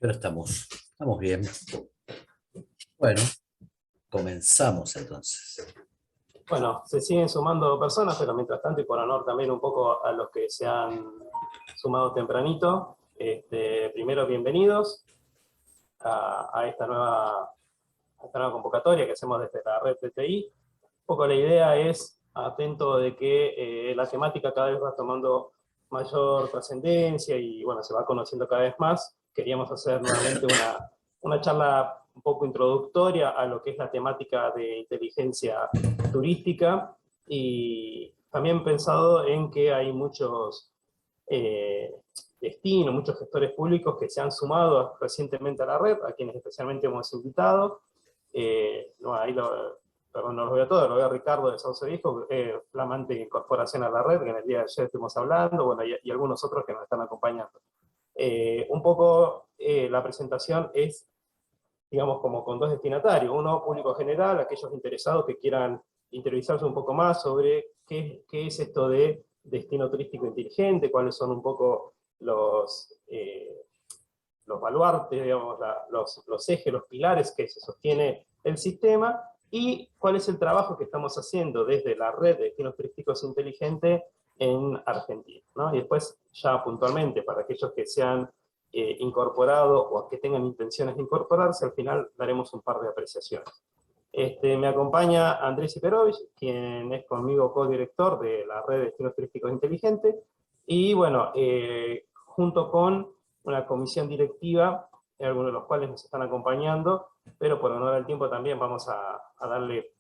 Pero estamos bien. Bueno, comenzamos entonces. Bueno, se siguen sumando personas, pero mientras tanto, y por honor también un poco a los que se han sumado tempranito, primero bienvenidos a esta nueva convocatoria que hacemos desde la red TTI. Un poco la idea es, atento de que la temática cada vez va tomando mayor trascendencia y bueno, se va conociendo cada vez más. Queríamos hacer nuevamente una charla un poco introductoria a lo que es la temática de inteligencia turística, y también pensado en que hay muchos destinos, muchos gestores públicos que se han sumado recientemente a la red, a quienes especialmente hemos invitado. No, ahí perdón, no los veo a todos, lo veo a Ricardo de Sauce Viejo, flamante incorporación a la red, que en el día de ayer estuvimos hablando, bueno, y algunos otros que nos están acompañando. Un poco la presentación es, digamos, como con dos destinatarios: uno público general, aquellos interesados que quieran interiorizarse un poco más sobre qué es esto de destino turístico inteligente, cuáles son un poco los baluartes, digamos, los ejes, los pilares que se sostiene el sistema, y cuál es el trabajo que estamos haciendo desde la red de destinos turísticos inteligentes en Argentina, ¿no? Y después, ya puntualmente, para aquellos que se han incorporado o que tengan intenciones de incorporarse, al final daremos un par de apreciaciones. Me acompaña Andrés Iperovich, quien es conmigo codirector de la red de destinos turísticos inteligentes, y bueno, junto con una comisión directiva, algunos de los cuales nos están acompañando, pero por honor al tiempo también vamos a darle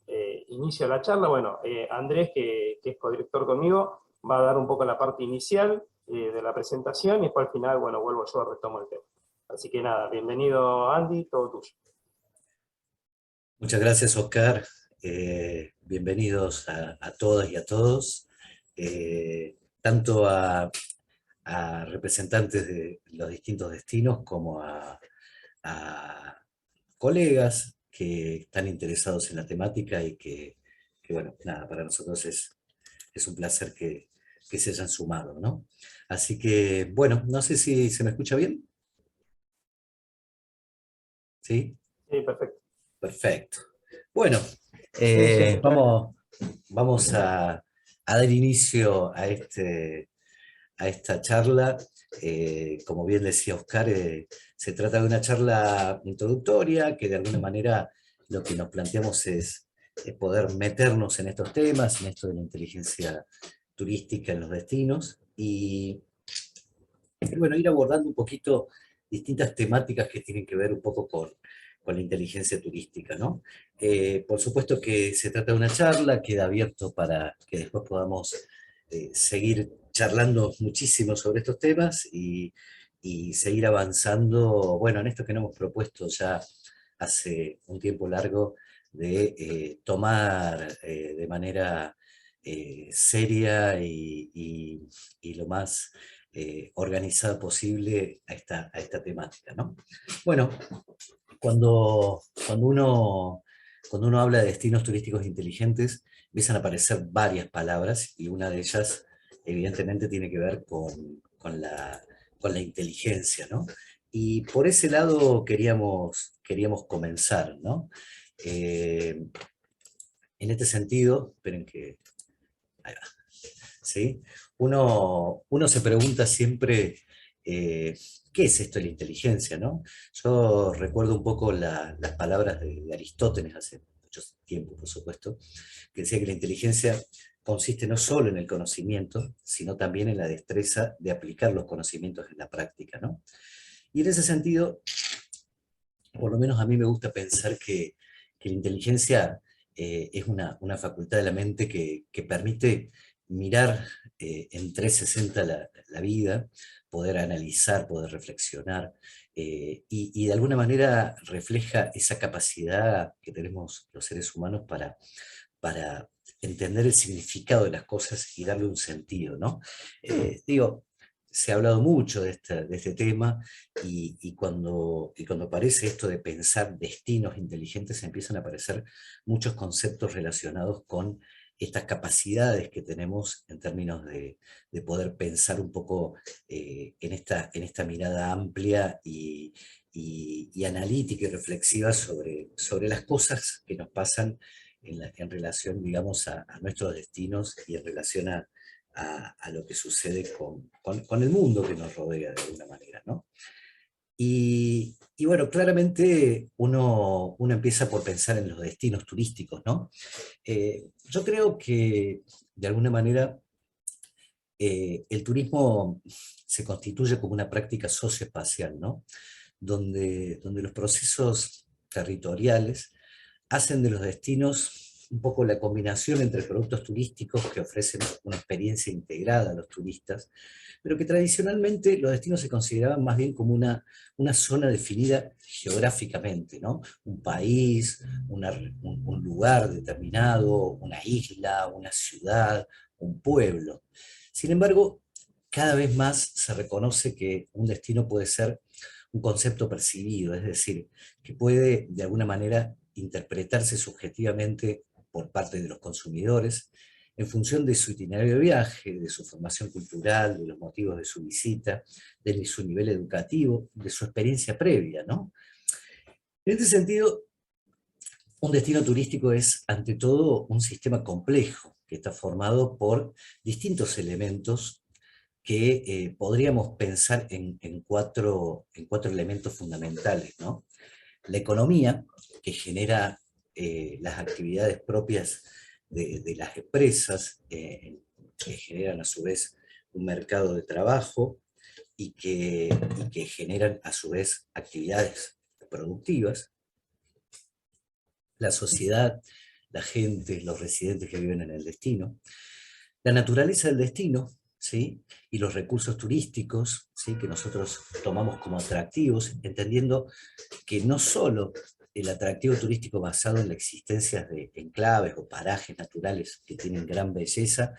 inicio a la charla. Bueno, Andrés, que es codirector conmigo, va a dar un poco la parte inicial de la presentación, y después al final, bueno, vuelvo yo, retomo el tema. Así que nada, bienvenido Andy, todo tuyo. Muchas gracias, Oscar. Bienvenidos a todas y a todos, tanto a representantes de los distintos destinos como a colegas que están interesados en la temática y que, bueno, nada, para nosotros es un placer que se hayan sumado, ¿no? Así que, bueno, no sé si se me escucha bien. ¿Sí? Sí, perfecto. Perfecto. Bueno, Sí, sí, claro. vamos a dar inicio a esta charla. Como bien decía Oscar, se trata de una charla introductoria que de alguna manera lo que nos planteamos es poder meternos en estos temas, en esto de la inteligencia turística en los destinos y bueno, ir abordando un poquito distintas temáticas que tienen que ver un poco con la inteligencia turística, ¿no? Por supuesto que se trata de una charla, queda abierto para que después podamos seguir charlando muchísimo sobre estos temas y seguir avanzando, bueno, en esto que nos hemos propuesto ya hace un tiempo largo de tomar de manera seria y lo más organizada posible a esta temática, ¿no? Bueno, cuando uno habla de destinos turísticos inteligentes, empiezan a aparecer varias palabras y una de ellas evidentemente tiene que ver con la inteligencia, ¿no? Y por ese lado queríamos comenzar, ¿no? Eh, en este sentido, esperen que... Ahí va. ¿Sí? Uno se pregunta siempre, ¿qué es esto de la inteligencia, no? Yo recuerdo un poco las palabras de Aristóteles hace mucho tiempo, por supuesto, que decía que la inteligencia consiste no solo en el conocimiento, sino también en la destreza de aplicar los conocimientos en la práctica, ¿no? Y en ese sentido, por lo menos a mí me gusta pensar que la inteligencia es una facultad de la mente que permite mirar en 360 la vida, poder analizar, poder reflexionar, y de alguna manera refleja esa capacidad que tenemos los seres humanos para entender el significado de las cosas y darle un sentido, ¿no? Digo, se ha hablado mucho de este tema y cuando aparece esto de pensar destinos inteligentes empiezan a aparecer muchos conceptos relacionados con estas capacidades que tenemos en términos de poder pensar un poco en esta mirada amplia y analítica y reflexiva sobre las cosas que nos pasan en relación, digamos, a nuestros destinos y en relación a lo que sucede con el mundo que nos rodea de alguna manera, ¿no? Y bueno, claramente uno empieza por pensar en los destinos turísticos, ¿no? Yo creo que de alguna manera el turismo se constituye como una práctica socioespacial, ¿no? Donde los procesos territoriales hacen de los destinos un poco la combinación entre productos turísticos que ofrecen una experiencia integrada a los turistas, pero que tradicionalmente los destinos se consideraban más bien como una zona definida geográficamente, ¿no? Un país, un lugar determinado, una isla, una ciudad, un pueblo. Sin embargo, cada vez más se reconoce que un destino puede ser un concepto percibido, es decir, que puede de alguna manera interpretarse subjetivamente por parte de los consumidores en función de su itinerario de viaje, de su formación cultural, de los motivos de su visita, de su nivel educativo, de su experiencia previa, ¿no? En este sentido, un destino turístico es, ante todo, un sistema complejo que está formado por distintos elementos que podríamos pensar en cuatro elementos fundamentales, ¿no? La economía, que genera las actividades propias de las empresas, que generan a su vez un mercado de trabajo y que generan a su vez actividades productivas. La sociedad, la gente, los residentes que viven en el destino. La naturaleza del destino, ¿sí? Y los recursos turísticos, ¿sí? Que nosotros tomamos como atractivos, entendiendo que no solo el atractivo turístico basado en la existencia de enclaves o parajes naturales que tienen gran belleza,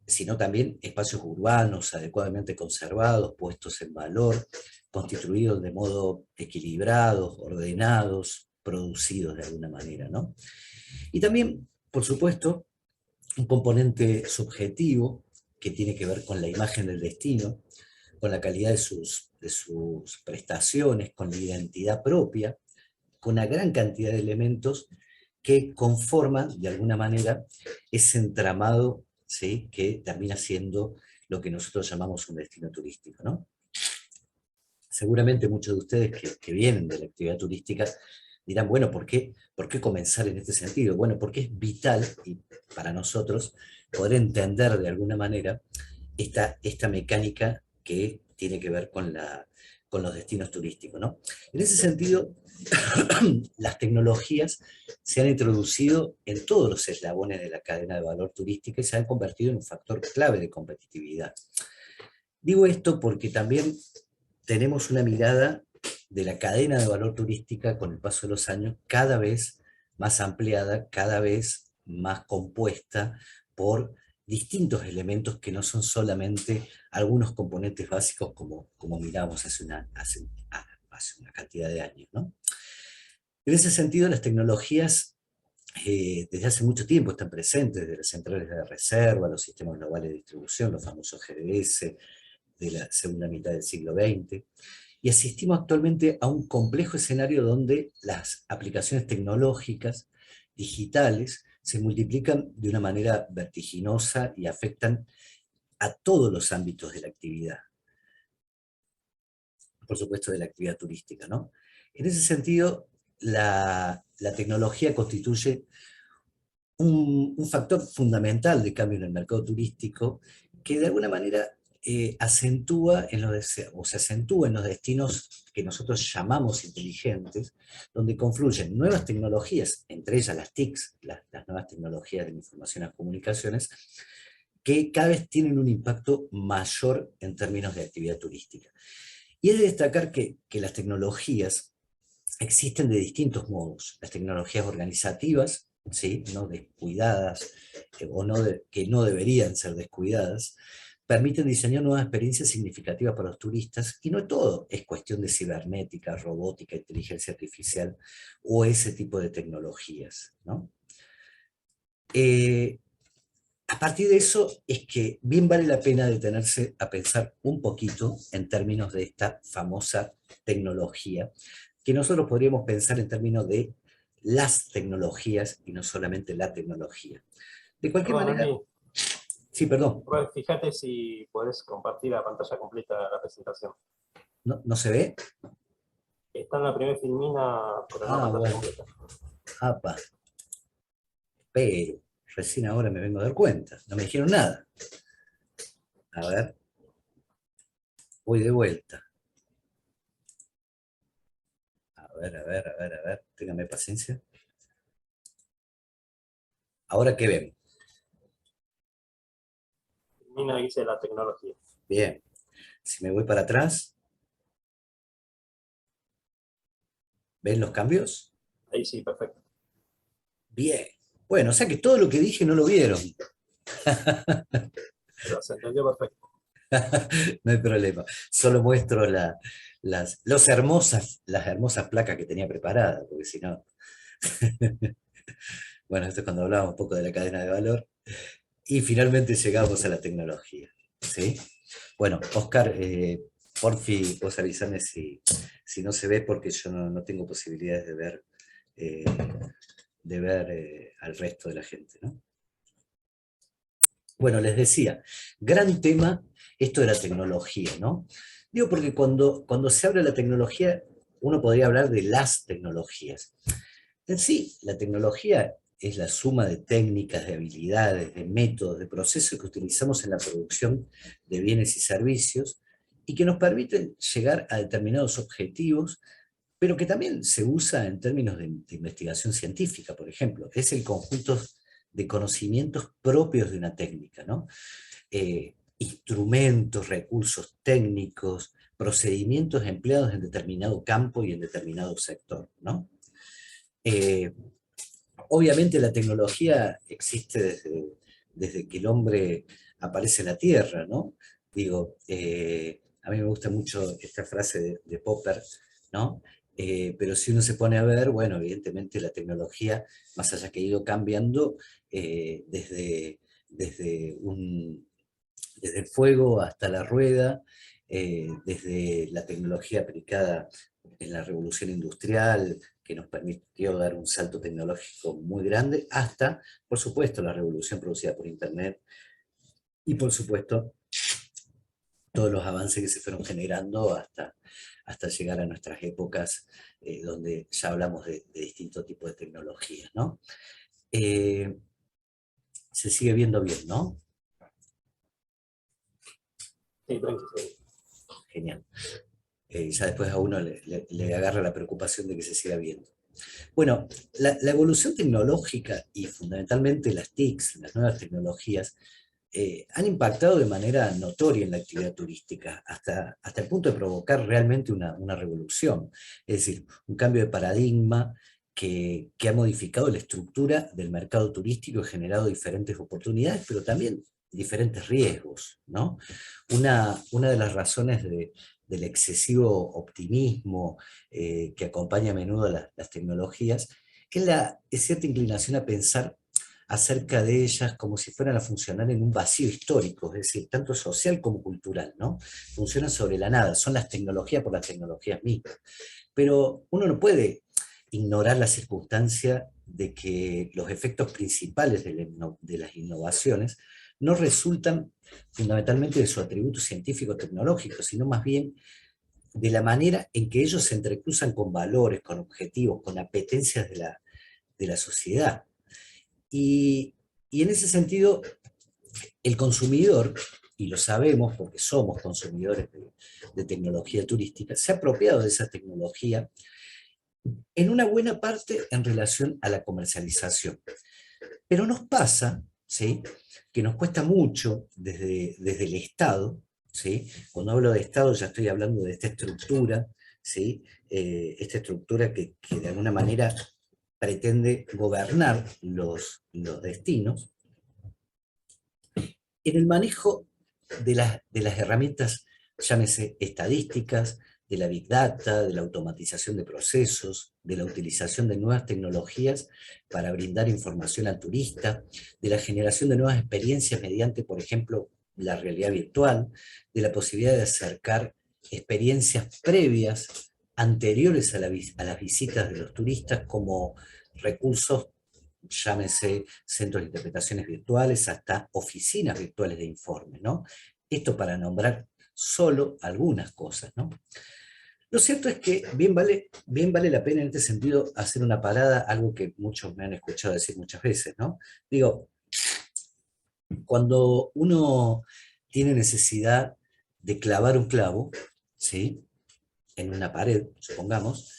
sino también espacios urbanos adecuadamente conservados, puestos en valor, constituidos de modo equilibrados, ordenados, producidos de alguna manera, ¿no? Y también, por supuesto, un componente subjetivo que tiene que ver con la imagen del destino, con la calidad de sus prestaciones, con la identidad propia, con una gran cantidad de elementos que conforman de alguna manera ese entramado, ¿sí? Que termina siendo lo que nosotros llamamos un destino turístico, ¿no? Seguramente muchos de ustedes que vienen de la actividad turística dirán, bueno, ¿por qué comenzar en este sentido? Bueno, porque es vital y para nosotros poder entender de alguna manera esta mecánica que tiene que ver con los destinos turísticos, ¿no? En ese sentido, las tecnologías se han introducido en todos los eslabones de la cadena de valor turística y se han convertido en un factor clave de competitividad. Digo esto porque también tenemos una mirada de la cadena de valor turística con el paso de los años cada vez más ampliada, cada vez más compuesta por distintos elementos que no son solamente algunos componentes básicos como miramos hace una cantidad de años, ¿no? En ese sentido, las tecnologías desde hace mucho tiempo están presentes, desde las centrales de reserva, los sistemas globales de distribución, los famosos GDS, de la segunda mitad del siglo XX, y asistimos actualmente a un complejo escenario donde las aplicaciones tecnológicas, digitales, se multiplican de una manera vertiginosa y afectan a todos los ámbitos de la actividad, por supuesto de la actividad turística, ¿no? En ese sentido, la tecnología constituye un factor fundamental de cambio en el mercado turístico que de alguna manera acentúa o se acentúa en los destinos que nosotros llamamos inteligentes, donde confluyen nuevas tecnologías, entre ellas las TICs, las nuevas tecnologías de la información y las comunicaciones, que cada vez tienen un impacto mayor en términos de actividad turística. Y es de destacar que las tecnologías existen de distintos modos. Las tecnologías organizativas, ¿sí? No descuidadas, que no deberían ser descuidadas, permiten diseñar nuevas experiencias significativas para los turistas, y no todo es cuestión de cibernética, robótica, inteligencia artificial o ese tipo de tecnologías, ¿no? a partir de eso es que bien vale la pena detenerse a pensar un poquito en términos de esta famosa tecnología, que nosotros podríamos pensar en términos de las tecnologías y no solamente la tecnología. De cualquier Perdón, manera, Andy, sí, perdón, fíjate si podés compartir la pantalla completa de la presentación. ¿no se ve? Está en la primera filmina con una Ah, pantalla bueno, completa. apa, pero recién ahora me vengo a dar cuenta, no me dijeron nada. A ver, voy de vuelta. A ver, téngame paciencia. Ahora, ¿qué ven? Filmina dice la tecnología. Bien, si me voy para atrás, ¿ven los cambios? Ahí sí, perfecto. Bien. Bueno, o sea que todo lo que dije no lo vieron. Pero se entendió perfecto. No hay problema. Solo muestro las hermosas placas que tenía preparadas, porque si no. Bueno, esto es cuando hablábamos un poco de la cadena de valor. Y finalmente llegamos a la tecnología. ¿Sí? Bueno, Oscar, porfi, vos avísame si no se ve, porque yo no tengo posibilidades eh, de ver al resto de la gente, ¿no? Bueno, les decía, gran tema esto de la tecnología, ¿no? Digo porque cuando se habla de la tecnología, uno podría hablar de las tecnologías. En sí, la tecnología es la suma de técnicas, de habilidades, de métodos, de procesos que utilizamos en la producción de bienes y servicios y que nos permiten llegar a determinados objetivos, pero que también se usa en términos de investigación científica, por ejemplo. Es el conjunto de conocimientos propios de una técnica, ¿no? Instrumentos, recursos técnicos, procedimientos empleados en determinado campo y en determinado sector, ¿no? Eh, Obviamente la tecnología existe desde que el hombre aparece en la Tierra, ¿no? Digo, a mí me gusta mucho esta frase de Popper, ¿no? Pero si uno se pone a ver, bueno, evidentemente la tecnología, más allá que ha ido cambiando, desde desde el fuego hasta la rueda, desde la tecnología aplicada en la revolución industrial, que nos permitió dar un salto tecnológico muy grande, hasta, por supuesto, la revolución producida por Internet y, por supuesto, todos los avances que se fueron generando hasta llegar a nuestras épocas, donde ya hablamos de distintos tipos de tecnologías, ¿no? Se sigue viendo bien, ¿no? Sí, tranquilo. Genial. Ya después a uno le agarra la preocupación de que se siga viendo. Bueno, la evolución tecnológica y fundamentalmente las TICs, las nuevas tecnologías, han impactado de manera notoria en la actividad turística, hasta el punto de provocar realmente una revolución, es decir, un cambio de paradigma que ha modificado la estructura del mercado turístico y generado diferentes oportunidades, pero también diferentes riesgos, ¿no? Una de las razones del excesivo optimismo que acompaña a menudo a las tecnologías es cierta inclinación a pensar acerca de ellas como si fueran a funcionar en un vacío histórico, es decir, tanto social como cultural, ¿no? Funcionan sobre la nada, son las tecnologías por las tecnologías mismas. Pero uno no puede ignorar la circunstancia de que los efectos principales de las innovaciones no resultan fundamentalmente de su atributo científico-tecnológico, sino más bien de la manera en que ellos se entrecruzan con valores, con objetivos, con apetencias de la sociedad. Y en ese sentido, el consumidor, y lo sabemos porque somos consumidores de tecnología turística, se ha apropiado de esa tecnología en una buena parte en relación a la comercialización. Pero nos pasa, ¿sí?, que nos cuesta mucho desde el Estado, ¿sí? Cuando hablo de Estado ya estoy hablando de esta estructura, ¿sí? Esta estructura que de alguna manera pretende gobernar los destinos, en el manejo de las herramientas, llámese estadísticas, de la Big Data, de la automatización de procesos, de la utilización de nuevas tecnologías para brindar información al turista, de la generación de nuevas experiencias mediante, por ejemplo, la realidad virtual, de la posibilidad de acercar experiencias previas, anteriores a las visitas de los turistas, como recursos, llámese centros de interpretaciones virtuales, hasta oficinas virtuales de informe, ¿no? Esto para nombrar solo algunas cosas, ¿no? Lo cierto es que bien vale la pena en este sentido hacer una parada, algo que muchos me han escuchado decir muchas veces, ¿no? Digo, cuando uno tiene necesidad de clavar un clavo, ¿sí? En una pared, supongamos,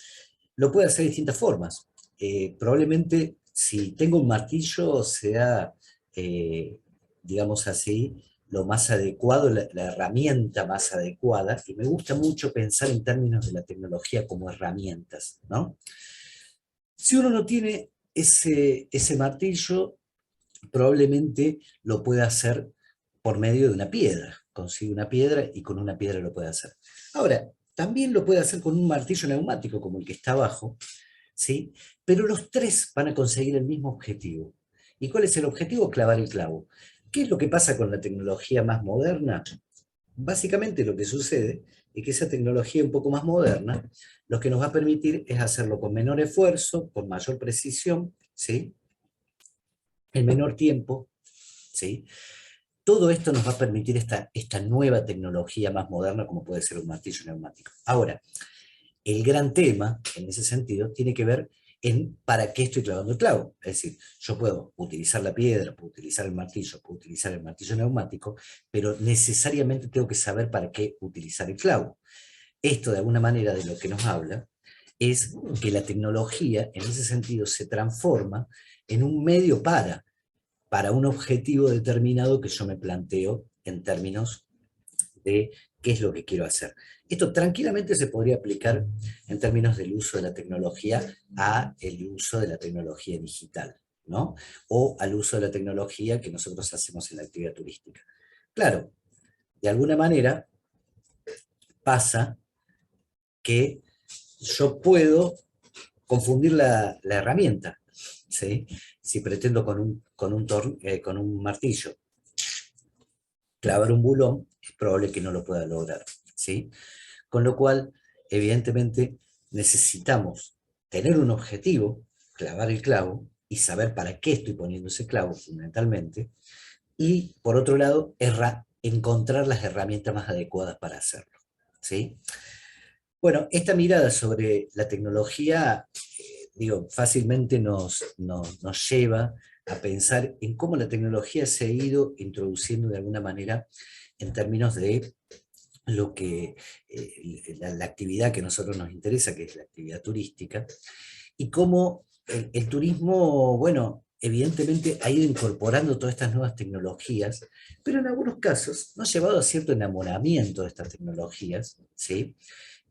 lo puede hacer de distintas formas. Probablemente si tengo un martillo sea, eh, digamos así, lo más adecuado, la herramienta más adecuada, y me gusta mucho pensar en términos de la tecnología como herramientas, ¿no? Si uno no tiene ese martillo, probablemente lo pueda hacer por medio de una piedra. Consigue una piedra y con una piedra lo puede hacer. Ahora, también lo puede hacer con un martillo neumático como el que está abajo, ¿sí? Pero los tres van a conseguir el mismo objetivo. ¿Y cuál es el objetivo? Clavar el clavo. ¿Qué es lo que pasa con la tecnología más moderna? Básicamente lo que sucede es que esa tecnología un poco más moderna lo que nos va a permitir es hacerlo con menor esfuerzo, con mayor precisión, ¿sí? En menor tiempo, ¿sí? Todo esto nos va a permitir esta nueva tecnología más moderna como puede ser un martillo neumático. Ahora, el gran tema, en ese sentido, tiene que ver en para qué estoy clavando el clavo. Es decir, yo puedo utilizar la piedra, puedo utilizar el martillo, puedo utilizar el martillo neumático, pero necesariamente tengo que saber para qué utilizar el clavo. Esto, de alguna manera, de lo que nos habla, es que la tecnología, en ese sentido, se transforma en un medio para un objetivo determinado que yo me planteo en términos de qué es lo que quiero hacer. Esto tranquilamente se podría aplicar en términos del uso de la tecnología a el uso de la tecnología digital, ¿no? O al uso de la tecnología que nosotros hacemos en la actividad turística. Claro, de alguna manera pasa que yo puedo confundir la herramienta, ¿sí? Si pretendo con un martillo clavar un bulón, es probable que no lo pueda lograr, ¿sí? Con lo cual, evidentemente, necesitamos tener un objetivo, clavar el clavo, y saber para qué estoy poniendo ese clavo, fundamentalmente, y, por otro lado, encontrar las herramientas más adecuadas para hacerlo, ¿sí? Bueno, esta mirada sobre la tecnología, digo, fácilmente nos lleva a pensar en cómo la tecnología se ha ido introduciendo de alguna manera en términos de lo que, la actividad que a nosotros nos interesa, que es la actividad turística, y cómo el turismo, bueno, evidentemente ha ido incorporando todas estas nuevas tecnologías, pero en algunos casos nos ha llevado a cierto enamoramiento de estas tecnologías, ¿sí?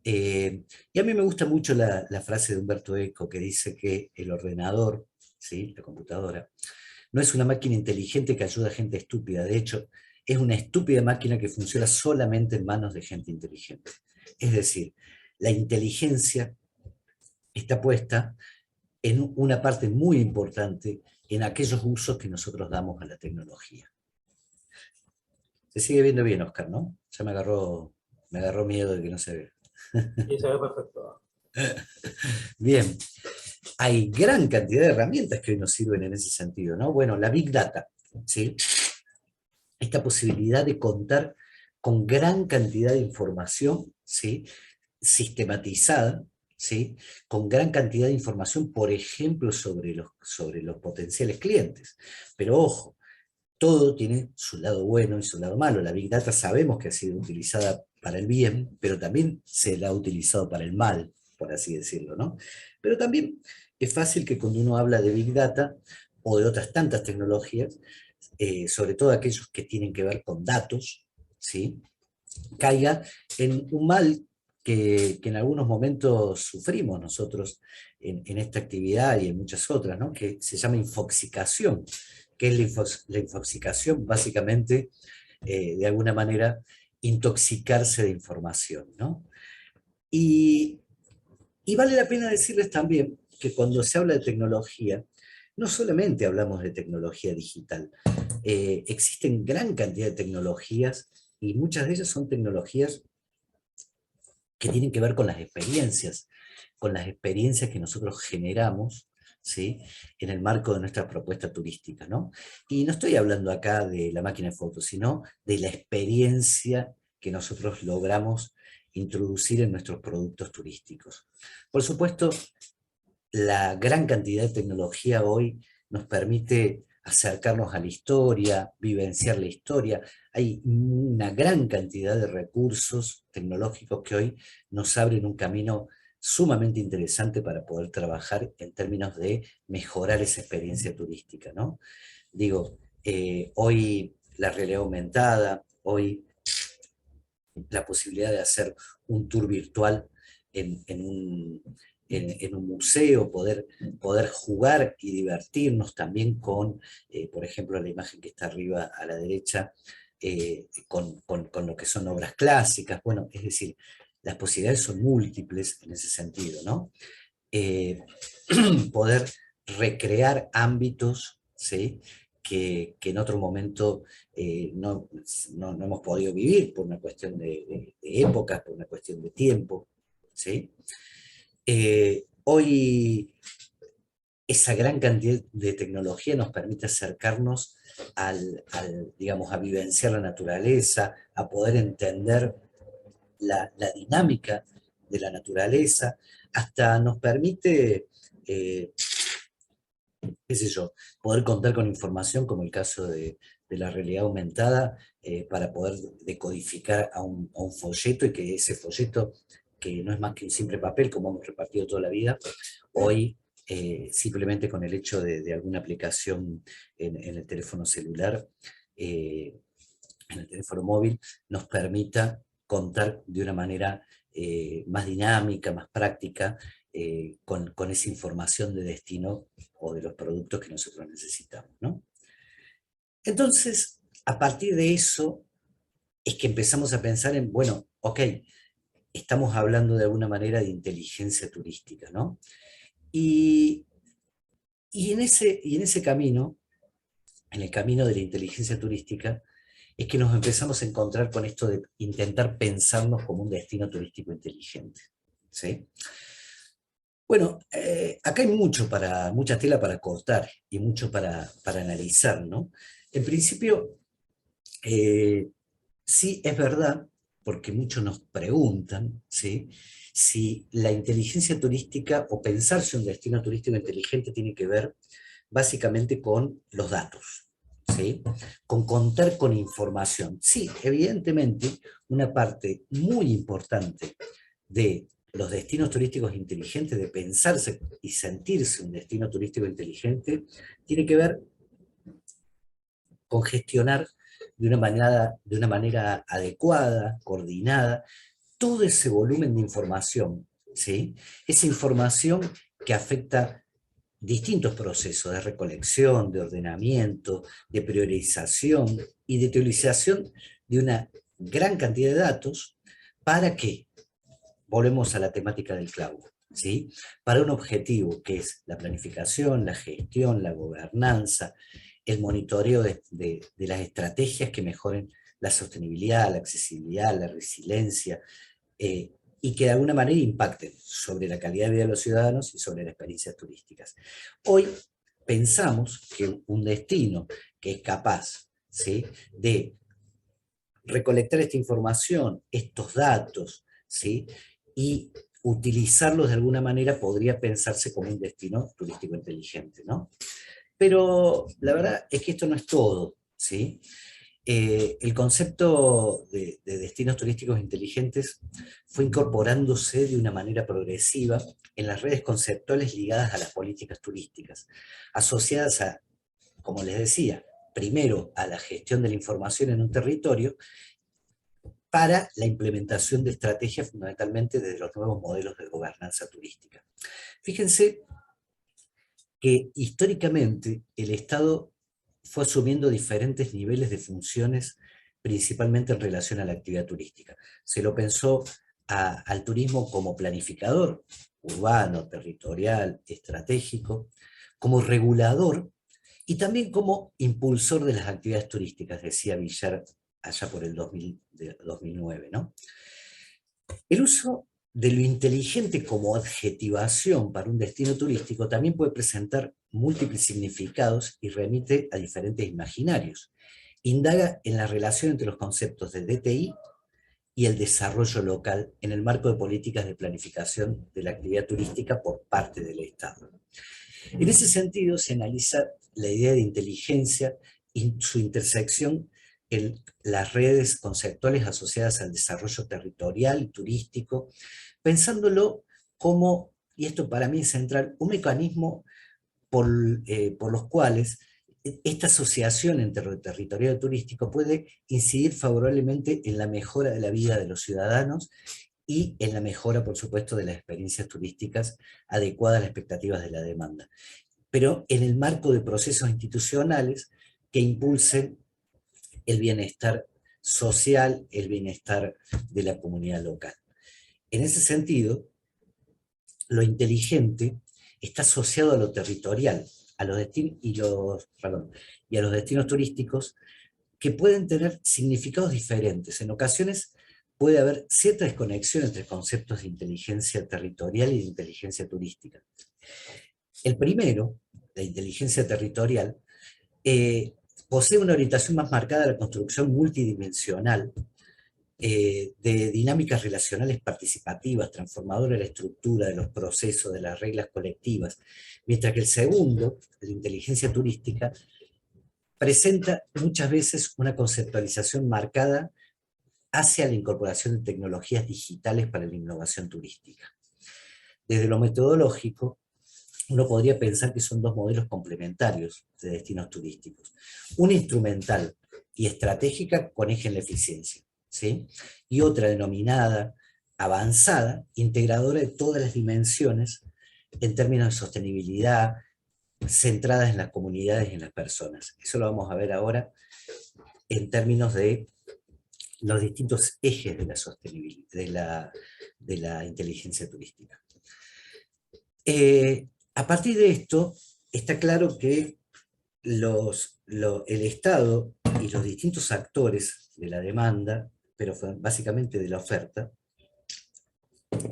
Y a mí me gusta mucho la frase de Humberto Eco que dice que el ordenador, ¿sí? La computadora, no es una máquina inteligente que ayuda a gente estúpida, de hecho, es una estúpida máquina que funciona solamente en manos de gente inteligente. Es decir, la inteligencia está puesta en una parte muy importante en aquellos usos que nosotros damos a la tecnología. Se sigue viendo bien, Oscar, ¿no? Ya me agarró miedo de que no se vea. Y se ve perfecto. Bien, hay gran cantidad de herramientas que hoy nos sirven en ese sentido, ¿no? Bueno, la Big Data, ¿sí? Esta posibilidad de contar con gran cantidad de información, ¿sí? Sistematizada, ¿sí? Con gran cantidad de información, por ejemplo, sobre los potenciales clientes. Pero ojo, todo tiene su lado bueno y su lado malo. La Big Data sabemos que ha sido utilizada para el bien, pero también se la ha utilizado para el mal, por así decirlo, ¿no? Pero también es fácil que cuando uno habla de Big Data o de otras tantas tecnologías, sobre todo aquellos que tienen que ver con datos, ¿sí? Caiga en un mal que en algunos momentos sufrimos nosotros en esta actividad y en muchas otras, ¿no? Que se llama infoxicación, que es la infoxicación básicamente, de alguna manera, intoxicarse de información, ¿no? Y, y vale la pena decirles también que cuando se habla de tecnología, no solamente hablamos de tecnología digital, existen gran cantidad de tecnologías y muchas de ellas son tecnologías que tienen que ver con las experiencias que nosotros generamos, ¿sí? En el marco de nuestra propuesta turística, ¿no? Y no estoy hablando acá de la máquina de fotos, sino de la experiencia que nosotros logramos introducir en nuestros productos turísticos. Por supuesto, la gran cantidad de tecnología hoy nos permite acercarnos a la historia, vivenciar la historia. Hay una gran cantidad de recursos tecnológicos que hoy nos abren un camino sumamente interesante para poder trabajar en términos de mejorar esa experiencia turística, ¿no? Digo, hoy la realidad aumentada, hoy la posibilidad de hacer un tour virtual en un museo, poder jugar y divertirnos también con, por ejemplo, la imagen que está arriba a la derecha, con lo que son obras clásicas. Bueno, es decir, las posibilidades son múltiples en ese sentido, ¿no? Eh, poder recrear ámbitos, ¿sí? Que en otro momento no hemos podido vivir por una cuestión de épocas, por una cuestión de tiempo, ¿sí? Hoy esa gran cantidad de tecnología nos permite acercarnos digamos, a vivenciar la naturaleza, a poder entender la dinámica de la naturaleza, hasta nos permite, qué sé yo, poder contar con información como el caso de la realidad aumentada, para poder decodificar a un folleto y que ese folleto, que no es más que un simple papel como hemos repartido toda la vida, hoy simplemente con el hecho de alguna aplicación en el teléfono celular, eh, en el teléfono móvil, nos permita contar de una manera más dinámica, más práctica, con esa información de destino o de los productos que nosotros necesitamos, ¿no? Entonces, a partir de eso, es que empezamos a pensar en, bueno, ok, estamos hablando de alguna manera de inteligencia turística, ¿no? Y, y en ese camino, en el camino de la inteligencia turística, es que nos empezamos a encontrar con esto de intentar pensarnos como un destino turístico inteligente, ¿sí? Bueno, acá hay mucha tela para cortar y mucho para analizar, ¿no? En principio, eh, sí es verdad, porque muchos nos preguntan, ¿sí? Si la inteligencia turística o pensarse un destino turístico inteligente tiene que ver básicamente con los datos, ¿sí? Con contar con información. Sí, evidentemente, una parte muy importante de los destinos turísticos inteligentes, de pensarse y sentirse un destino turístico inteligente, tiene que ver con gestionar de una manera adecuada, coordinada, todo ese volumen de información, ¿sí? Esa información que afecta distintos procesos de recolección, de ordenamiento, de priorización y de utilización de una gran cantidad de datos para que, volvemos a la temática del cloud, ¿sí? Para un objetivo que es la planificación, la gestión, la gobernanza, el monitoreo de las estrategias que mejoren la sostenibilidad, la accesibilidad, la resiliencia, y que de alguna manera impacten sobre la calidad de vida de los ciudadanos y sobre las experiencias turísticas. Hoy pensamos que un destino que es capaz, ¿sí?, de recolectar esta información, estos datos, ¿sí?, y utilizarlos de alguna manera podría pensarse como un destino turístico inteligente, ¿no? Pero la verdad es que esto no es todo, ¿sí? El concepto de destinos turísticos inteligentes fue incorporándose de una manera progresiva en las redes conceptuales ligadas a las políticas turísticas, asociadas a, como les decía, primero a la gestión de la información en un territorio para la implementación de estrategias fundamentalmente desde los nuevos modelos de gobernanza turística. Fíjense que históricamente el Estado fue asumiendo diferentes niveles de funciones, principalmente en relación a la actividad turística. Se lo pensó al turismo como planificador urbano, territorial, estratégico, como regulador y también como impulsor de las actividades turísticas, decía Villar allá por el 2009, ¿no? El uso de lo inteligente como adjetivación para un destino turístico también puede presentar múltiples significados y remite a diferentes imaginarios. Indaga en la relación entre los conceptos de DTI y el desarrollo local en el marco de políticas de planificación de la actividad turística por parte del Estado. En ese sentido, se analiza la idea de inteligencia y su intersección en las redes conceptuales asociadas al desarrollo territorial y turístico, pensándolo como, y esto para mí es central, un mecanismo por los cuales esta asociación entre lo territorial y turístico puede incidir favorablemente en la mejora de la vida de los ciudadanos y en la mejora, por supuesto, de las experiencias turísticas adecuadas a las expectativas de la demanda, pero en el marco de procesos institucionales que impulsen el bienestar social, el bienestar de la comunidad local. En ese sentido, lo inteligente está asociado a lo territorial, a los y a los destinos turísticos que pueden tener significados diferentes. En ocasiones puede haber cierta desconexión entre conceptos de inteligencia territorial y de inteligencia turística. El primero, la inteligencia territorial, posee una orientación más marcada a la construcción multidimensional de dinámicas relacionales participativas, transformadoras de la estructura, de los procesos, de las reglas colectivas, mientras que el segundo, la inteligencia turística, presenta muchas veces una conceptualización marcada hacia la incorporación de tecnologías digitales para la innovación turística. Desde lo metodológico, uno podría pensar que son dos modelos complementarios de destinos turísticos. Una instrumental y estratégica con eje en la eficiencia, ¿sí? Y otra denominada avanzada, integradora de todas las dimensiones en términos de sostenibilidad, centradas en las comunidades y en las personas. Eso lo vamos a ver ahora en términos de los distintos ejes de la sostenibilidad, de la inteligencia turística. A partir de esto, está claro que el Estado y los distintos actores de la demanda, pero básicamente de la oferta,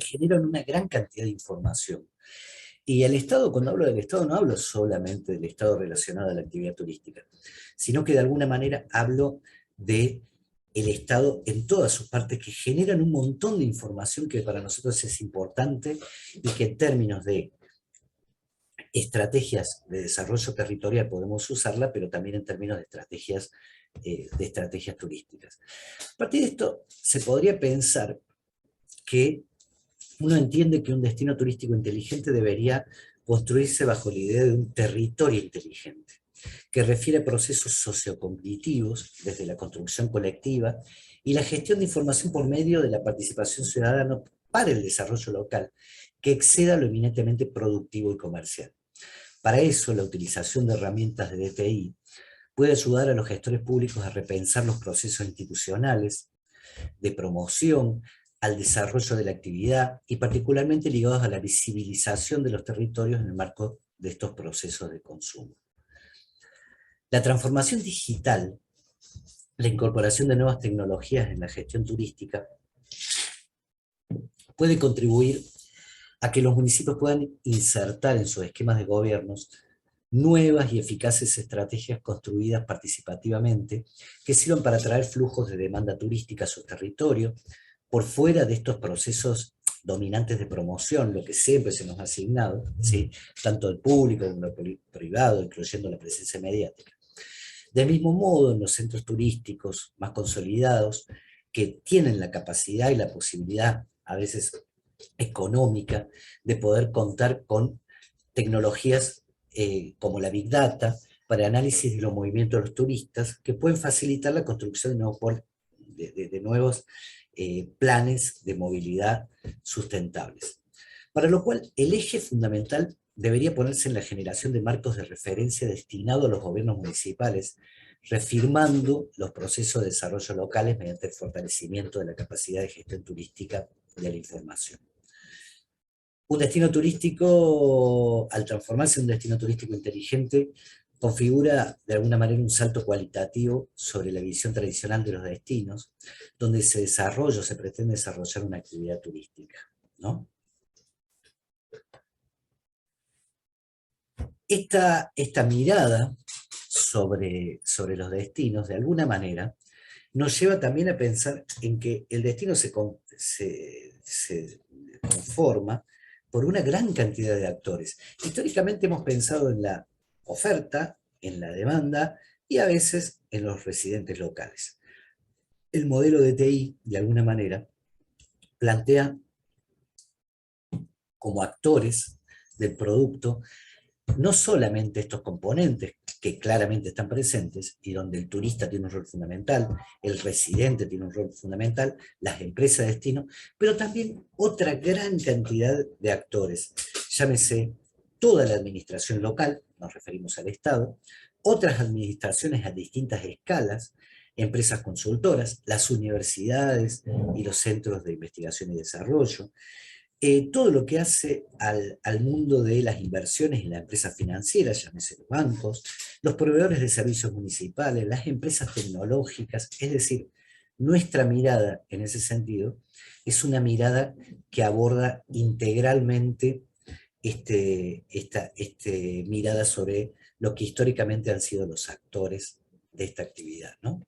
generan una gran cantidad de información. Y el Estado, cuando hablo del Estado, no hablo solamente del Estado relacionado a la actividad turística, sino que de alguna manera hablo de el Estado en todas sus partes, que generan un montón de información que para nosotros es importante y que en términos de estrategias de desarrollo territorial podemos usarla, pero también en términos de estrategias turísticas. A partir de esto, se podría pensar que uno entiende que un destino turístico inteligente debería construirse bajo la idea de un territorio inteligente, que refiere a procesos sociocognitivos, desde la construcción colectiva y la gestión de información por medio de la participación ciudadana para el desarrollo local, que exceda lo eminentemente productivo y comercial. Para eso, la utilización de herramientas de DTI puede ayudar a los gestores públicos a repensar los procesos institucionales de promoción, al desarrollo de la actividad y particularmente ligados a la visibilización de los territorios en el marco de estos procesos de consumo. La transformación digital, la incorporación de nuevas tecnologías en la gestión turística, puede contribuir a que los municipios puedan insertar en sus esquemas de gobiernos nuevas y eficaces estrategias construidas participativamente que sirvan para atraer flujos de demanda turística a su territorio, por fuera de estos procesos dominantes de promoción, lo que siempre se nos ha asignado, ¿sí? Tanto el público como el privado, incluyendo la presencia mediática. Del mismo modo, en los centros turísticos más consolidados, que tienen la capacidad y la posibilidad, a veces económica, de poder contar con tecnologías como la Big Data, para análisis de los movimientos de los turistas, que pueden facilitar la construcción de nuevos planes de movilidad sustentables. Para lo cual, el eje fundamental debería ponerse en la generación de marcos de referencia destinados a los gobiernos municipales, reafirmando los procesos de desarrollo locales mediante el fortalecimiento de la capacidad de gestión turística de la información. Un destino turístico, al transformarse en un destino turístico inteligente, configura de alguna manera un salto cualitativo sobre la visión tradicional de los destinos, donde se pretende desarrollar una actividad turística, ¿no? Esta mirada sobre los destinos, de alguna manera, nos lleva también a pensar en que el destino se conforma por una gran cantidad de actores. Históricamente hemos pensado en la oferta, en la demanda y a veces en los residentes locales. El modelo de TI, de alguna manera, plantea como actores del producto no solamente estos componentes que claramente están presentes y donde el turista tiene un rol fundamental, el residente tiene un rol fundamental, las empresas de destino, pero también otra gran cantidad de actores, llámese toda la administración local, nos referimos al Estado, otras administraciones a distintas escalas, empresas consultoras, las universidades y los centros de investigación y desarrollo, todo lo que hace al mundo de las inversiones en las empresas financieras, llámese los bancos, los proveedores de servicios municipales, las empresas tecnológicas, es decir, nuestra mirada en ese sentido es una mirada que aborda integralmente mirada sobre lo que históricamente han sido los actores de esta actividad, ¿no?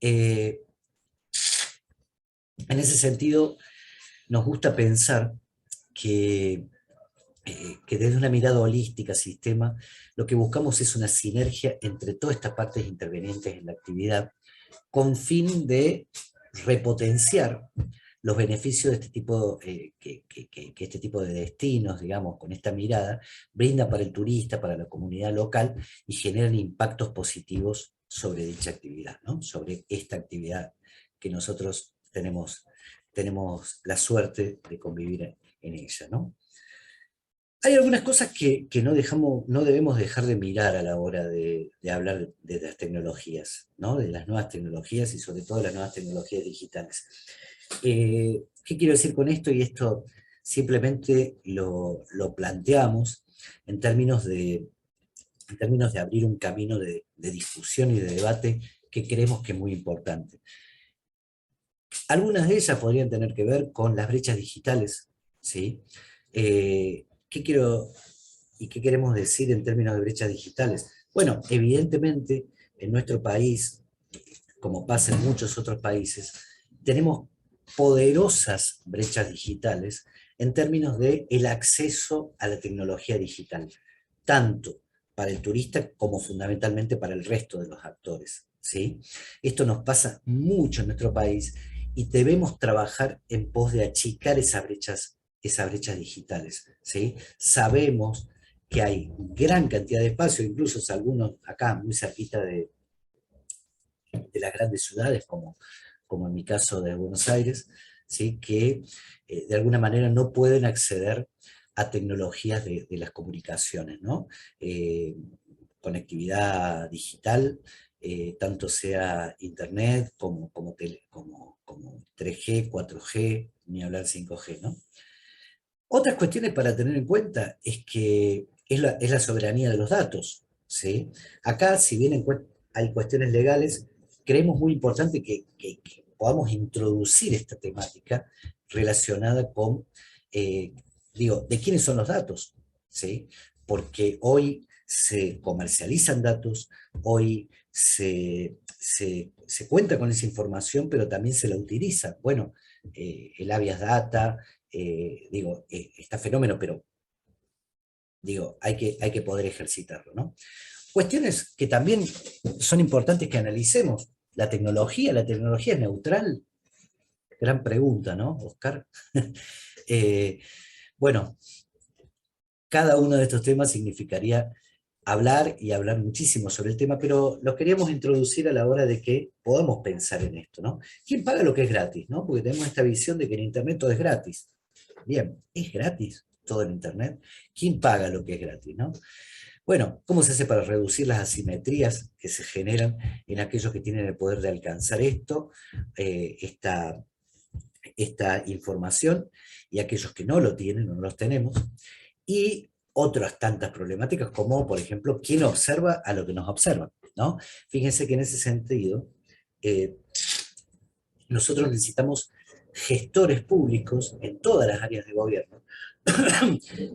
En ese sentido, nos gusta pensar que desde una mirada holística, sistema, lo que buscamos es una sinergia entre todas estas partes intervenientes en la actividad, con fin de repotenciar los beneficios de este tipo, que este tipo de destinos, digamos, con esta mirada, brinda para el turista, para la comunidad local, y generan impactos positivos sobre dicha actividad, ¿no? Sobre esta actividad que nosotros tenemos la suerte de convivir en ella, ¿no? Hay algunas cosas que no debemos dejar de mirar a la hora de hablar de las tecnologías, ¿no? De las nuevas tecnologías y sobre todo las nuevas tecnologías digitales. ¿Qué quiero decir con esto? Y esto simplemente lo planteamos en términos de abrir un camino de discusión y de debate que creemos que es muy importante. Algunas de ellas podrían tener que ver con las brechas digitales, ¿sí? ¿Qué quiero y qué queremos decir en términos de brechas digitales? Bueno, evidentemente, en nuestro país, como pasa en muchos otros países, tenemos poderosas brechas digitales en términos de el acceso a la tecnología digital, tanto para el turista como fundamentalmente para el resto de los actores, ¿sí? Esto nos pasa mucho en nuestro país y debemos trabajar en pos de achicar esas brechas digitales, ¿sí? Sabemos que hay gran cantidad de espacios, incluso algunos acá muy cerquita de las grandes ciudades, como en mi caso de Buenos Aires, ¿sí? Que de alguna manera no pueden acceder a tecnologías de las comunicaciones, ¿no? Conectividad digital, tanto sea internet como 3G, 4G, ni hablar 5G, ¿no? Otras cuestiones para tener en cuenta es que es la soberanía de los datos, ¿sí? Acá, si bien hay cuestiones legales, creemos muy importante que podamos introducir esta temática relacionada con, de quiénes son los datos, ¿sí? Porque hoy se comercializan datos, hoy se cuenta con esa información, pero también se la utiliza. Bueno, el habeas data, está fenómeno, pero hay que poder ejercitarlo, ¿no? Cuestiones que también son importantes que analicemos. La tecnología es neutral. Gran pregunta, ¿no, Oscar? Bueno, cada uno de estos temas significaría hablar y hablar muchísimo sobre el tema, pero los queríamos introducir a la hora de que podamos pensar en esto, ¿no? ¿Quién paga lo que es gratis, no? Porque tenemos esta visión de que en Internet todo es gratis. Bien, ¿es gratis todo en Internet? ¿Quién paga lo que es gratis, no? Bueno, ¿cómo se hace para reducir las asimetrías que se generan en aquellos que tienen el poder de alcanzar esto, esta información y aquellos que no lo tienen o no los tenemos, y otras tantas problemáticas como, por ejemplo, quién observa a lo que nos observa, ¿no? Fíjense que en ese sentido, eh, nosotros necesitamos gestores públicos en todas las áreas de gobierno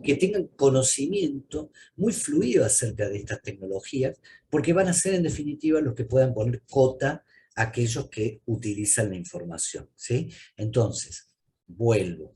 que tengan conocimiento muy fluido acerca de estas tecnologías, porque van a ser en definitiva los que puedan poner cota a aquellos que utilizan la información, ¿sí? Entonces, vuelvo.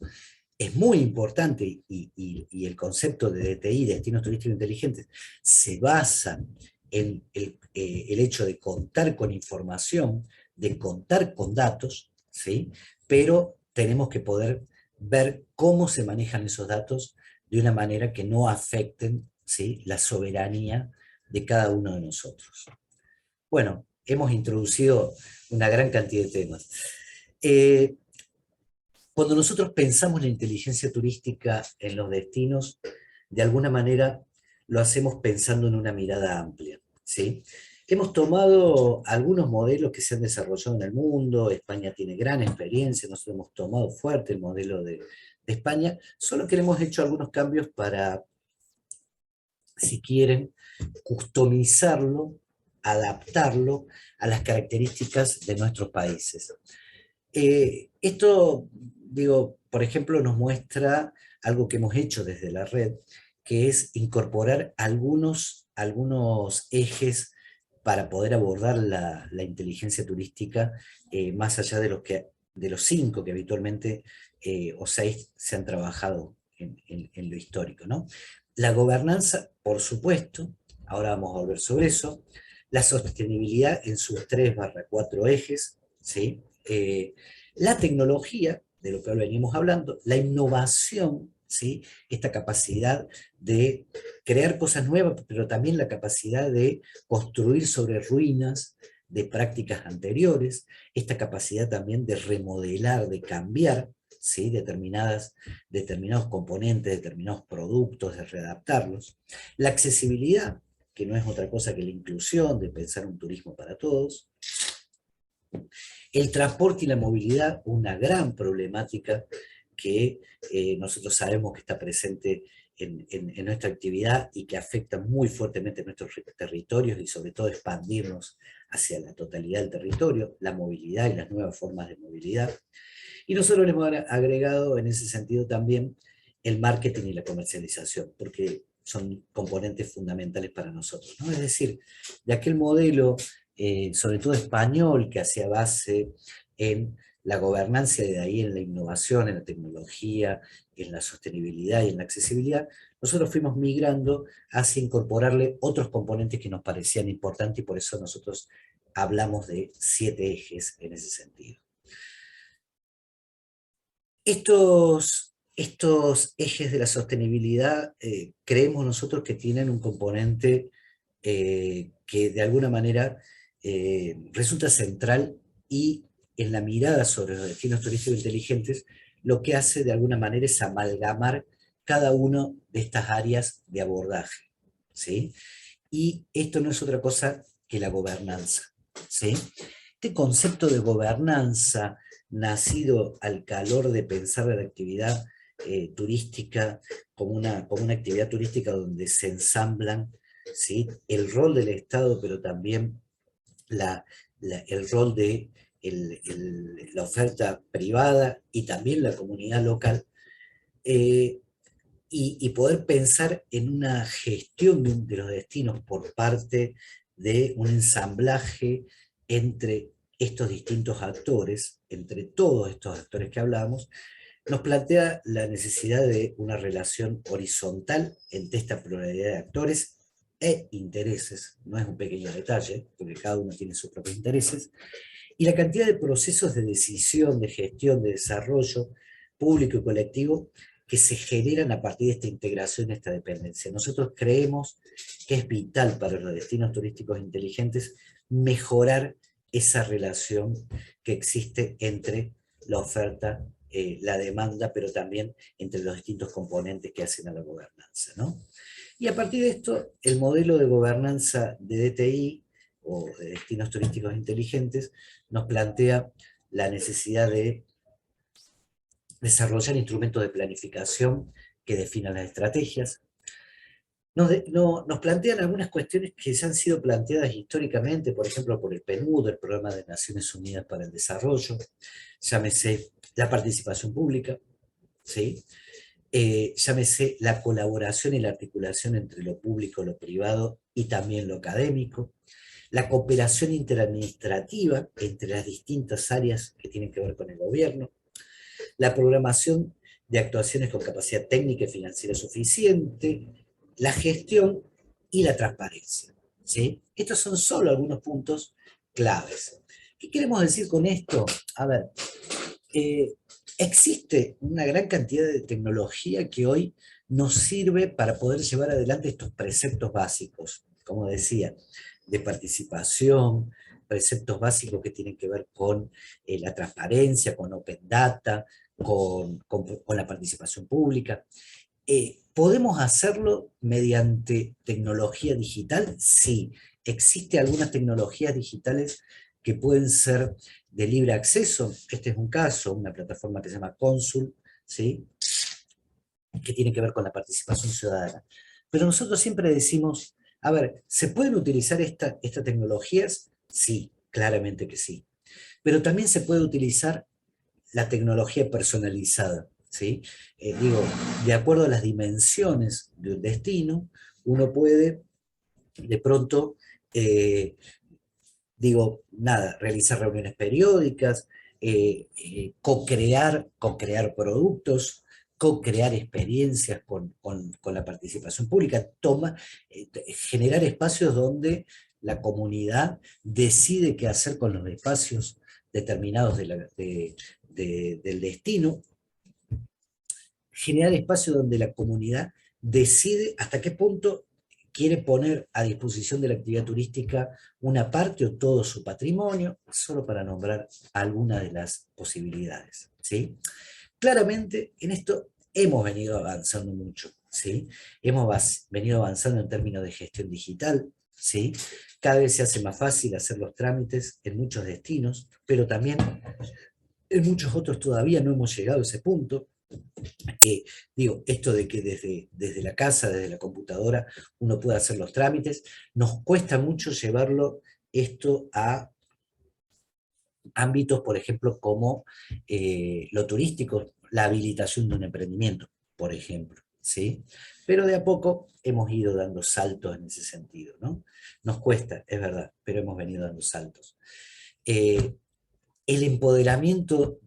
Es muy importante y el concepto de DTI, Destinos Turísticos Inteligentes, se basa en el hecho de contar con información, de contar con datos, ¿sí? Pero tenemos que poder ver cómo se manejan esos datos de una manera que no afecten, ¿sí?, la soberanía de cada uno de nosotros. Bueno, hemos introducido una gran cantidad de temas. Cuando nosotros pensamos la inteligencia turística en los destinos, de alguna manera lo hacemos pensando en una mirada amplia, ¿sí? Hemos tomado algunos modelos que se han desarrollado en el mundo. España tiene gran experiencia, nosotros hemos tomado fuerte el modelo de España, solo que le hemos hecho algunos cambios para, si quieren, customizarlo, adaptarlo a las características de nuestros países. Esto, digo, por ejemplo, nos muestra algo que hemos hecho desde la red, que es incorporar algunos ejes para poder abordar la inteligencia turística, más allá de los 5 que habitualmente, o 6, se han trabajado en lo histórico, ¿no? La gobernanza, por supuesto, ahora vamos a volver sobre eso, la sostenibilidad en sus 3/4 ejes, ¿sí? La tecnología, de lo que veníamos hablando, la innovación, ¿sí?, esta capacidad de crear cosas nuevas, pero también la capacidad de construir sobre ruinas de prácticas anteriores, esta capacidad también de remodelar, de cambiar, ¿sí?, determinados componentes, determinados productos, de readaptarlos. La accesibilidad, que no es otra cosa que la inclusión, de pensar un turismo para todos. El transporte y la movilidad, una gran problemática que nosotros sabemos que está presente en nuestra actividad y que afecta muy fuertemente nuestros territorios, y sobre todo expandirnos hacia la totalidad del territorio, la movilidad y las nuevas formas de movilidad. Y nosotros le hemos agregado en ese sentido también el marketing y la comercialización, porque son componentes fundamentales para nosotros, ¿no? Es decir, de aquel modelo, sobre todo español, que hacía base en la gobernanza, y de ahí en la innovación, en la tecnología, en la sostenibilidad y en la accesibilidad, nosotros fuimos migrando hacia incorporarle otros componentes que nos parecían importantes, y por eso nosotros hablamos de 7 ejes en ese sentido. Estos ejes de la sostenibilidad, creemos nosotros que tienen un componente que de alguna manera resulta central, y en la mirada sobre los destinos turísticos inteligentes, lo que hace de alguna manera es amalgamar cada una de estas áreas de abordaje, ¿sí? Y esto no es otra cosa que la gobernanza, ¿sí? Este concepto de gobernanza, nacido al calor de pensar la actividad turística como una actividad turística donde se ensamblan, ¿sí?, el rol del Estado, pero también el rol de la oferta privada y también la comunidad local, y poder pensar en una gestión de los destinos por parte de un ensamblaje entre estos distintos actores, entre todos estos actores que hablamos, nos plantea la necesidad de una relación horizontal entre esta pluralidad de actores e intereses. No es un pequeño detalle, porque cada uno tiene sus propios intereses, y la cantidad de procesos de decisión, de gestión, de desarrollo público y colectivo que se generan a partir de esta integración, esta dependencia. Nosotros creemos que es vital para los destinos turísticos inteligentes mejorar esa relación que existe entre la oferta, la demanda, pero también entre los distintos componentes que hacen a la gobernanza, ¿no? Y a partir de esto, el modelo de gobernanza de DTI, o de destinos turísticos inteligentes, nos plantea la necesidad de desarrollar instrumentos de planificación que definan las estrategias. Nos plantean algunas cuestiones que ya han sido planteadas históricamente, por ejemplo, por el PNUD, el Programa de Naciones Unidas para el Desarrollo, llámese la participación pública, ¿sí? Llámese la colaboración y la articulación entre lo público, lo privado y también lo académico, la cooperación interadministrativa entre las distintas áreas que tienen que ver con el gobierno, la programación de actuaciones con capacidad técnica y financiera suficiente, la gestión y la transparencia, ¿sí? Estos son solo algunos puntos claves. ¿Qué queremos decir con esto? A ver, eh, existe una gran cantidad de tecnología que hoy nos sirve para poder llevar adelante estos preceptos básicos, como decía, de participación, preceptos básicos que tienen que ver con la transparencia, con Open Data, con la participación pública. ¿Podemos hacerlo mediante tecnología digital? Sí. ¿Existe algunas tecnologías digitales que pueden ser de libre acceso? Este es un caso, una plataforma que se llama Consul, ¿sí? Que tiene que ver con la participación ciudadana. Pero nosotros siempre decimos, a ver, ¿se pueden utilizar estas tecnologías? Sí, claramente que sí. Pero también se puede utilizar la tecnología personalizada, ¿sí? Digo, de acuerdo a las dimensiones de un destino, uno puede de pronto, digo, nada, realizar reuniones periódicas, co-crear productos, co-crear experiencias con la participación pública, generar espacios donde la comunidad decide qué hacer con los espacios determinados del destino, generar espacios donde la comunidad decide hasta qué punto quiere poner a disposición de la actividad turística una parte o todo su patrimonio, solo para nombrar algunas de las posibilidades, ¿sí? Claramente en esto hemos venido avanzando mucho, ¿sí? Venido avanzando en términos de gestión digital, ¿sí? Cada vez se hace más fácil hacer los trámites en muchos destinos, pero también en muchos otros todavía no hemos llegado a ese punto. Digo, esto de que desde la casa, desde la computadora, uno puede hacer los trámites, nos cuesta mucho llevarlo esto a ámbitos, por ejemplo, como lo turístico, la habilitación de un emprendimiento, por ejemplo, ¿sí? Pero de a poco hemos ido dando saltos en ese sentido, ¿no? Nos cuesta, es verdad, pero hemos venido dando saltos. El empoderamiento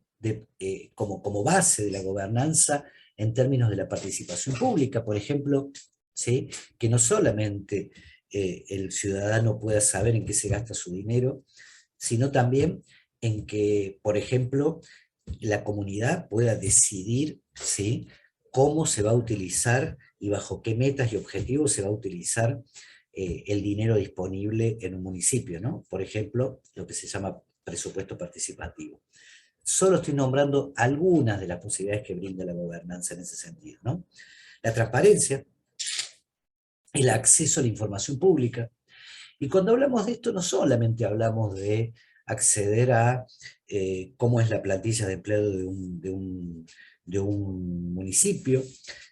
como base de la gobernanza en términos de la participación pública, por ejemplo, ¿sí? Que no solamente el ciudadano pueda saber en qué se gasta su dinero, sino también en que, por ejemplo, la comunidad pueda decidir, ¿sí? Cómo se va a utilizar y bajo qué metas y objetivos se va a utilizar el dinero disponible en un municipio, ¿no? Por ejemplo, lo que se llama presupuesto participativo. Solo estoy nombrando algunas de las posibilidades que brinda la gobernanza en ese sentido, ¿no? La transparencia, el acceso a la información pública. Y cuando hablamos de esto, no solamente hablamos de acceder a cómo es la plantilla de empleo de un municipio,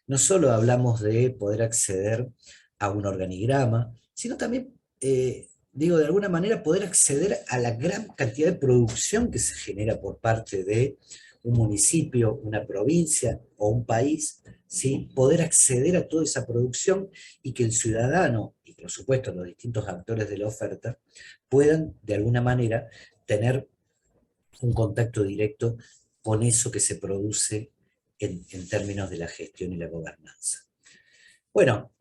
no solo hablamos de poder acceder a un organigrama, sino también, digo, de alguna manera poder acceder a la gran cantidad de producción que se genera por parte de un municipio, una provincia o un país, ¿sí? Poder acceder a toda esa producción y que el ciudadano, y por supuesto los distintos actores de la oferta, puedan de alguna manera tener un contacto directo con eso que se produce en términos de la gestión y la gobernanza. Bueno,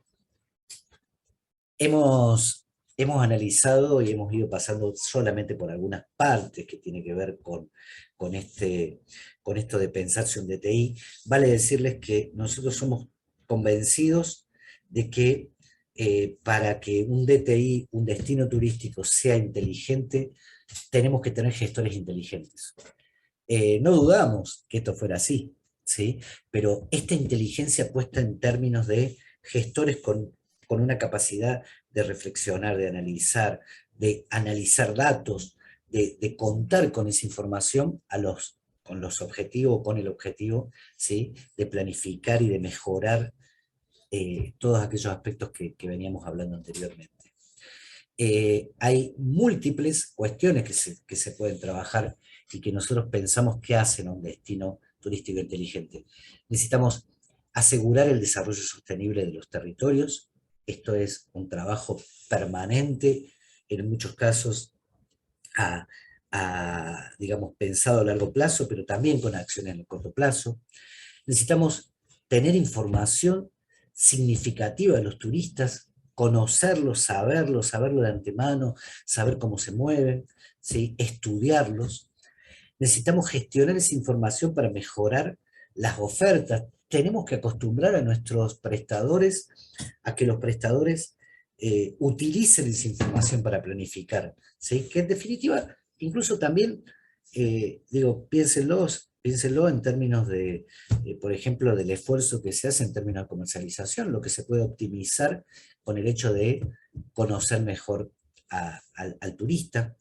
hemos analizado y hemos ido pasando solamente por algunas partes que tiene que ver con esto de pensarse un DTI. Vale decirles que nosotros somos convencidos de que para que un DTI, un destino turístico, sea inteligente, tenemos que tener gestores inteligentes. No dudamos que esto fuera así, ¿sí? Pero esta inteligencia puesta en términos de gestores con una capacidad de reflexionar, de analizar datos, de contar con esa información a los con los objetivos, con el objetivo, ¿sí?, de planificar y de mejorar todos aquellos aspectos que veníamos hablando anteriormente. Hay múltiples cuestiones que se pueden trabajar y que nosotros pensamos que hacen a un destino turístico inteligente. Necesitamos asegurar el desarrollo sostenible de los territorios. Esto es un trabajo permanente, en muchos casos digamos, pensado a largo plazo, pero también con acciones en el corto plazo. Necesitamos tener información significativa de los turistas, conocerlos, saberlo de antemano, saber cómo se mueven, ¿sí?, estudiarlos. Necesitamos gestionar esa información para mejorar las ofertas. Tenemos que acostumbrar a nuestros prestadores a que los prestadores utilicen esa información para planificar, ¿sí?, que en definitiva, incluso también, piénsenlo en términos de, por ejemplo, del esfuerzo que se hace en términos de comercialización, lo que se puede optimizar con el hecho de conocer mejor al turista.